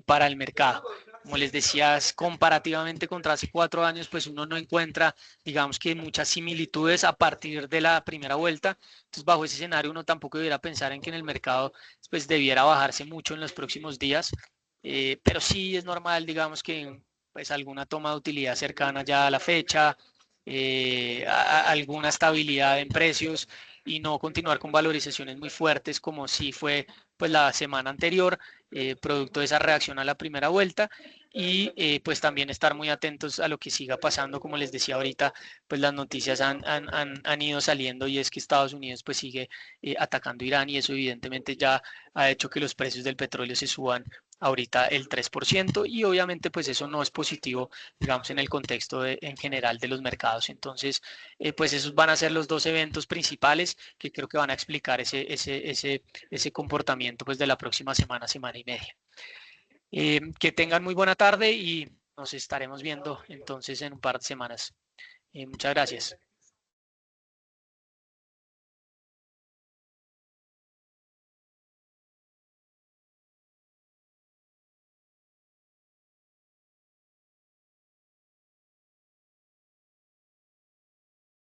para el mercado. Como les decías, comparativamente contra hace 4 años, pues uno no encuentra, digamos que muchas similitudes a partir de la primera vuelta. Entonces, bajo ese escenario, uno tampoco debiera pensar en que en el mercado pues debiera bajarse mucho en los próximos días, pero sí es normal, digamos que pues alguna toma de utilidad cercana ya a la fecha, alguna estabilidad en precios y no continuar con valorizaciones muy fuertes como si fue pues la semana anterior, producto de esa reacción a la primera vuelta y pues también estar muy atentos a lo que siga pasando. Como les decía ahorita, pues las noticias han ido saliendo y es que Estados Unidos pues sigue atacando Irán y eso evidentemente ya ha hecho que los precios del petróleo se suban ahorita el 3% y obviamente pues eso no es positivo, digamos, en el contexto en general de los mercados. Entonces, pues esos van a ser los dos eventos principales que creo que van a explicar ese comportamiento pues de la próxima semana, semana y media. Que tengan muy buena tarde y nos estaremos viendo entonces en un par de semanas. Muchas gracias.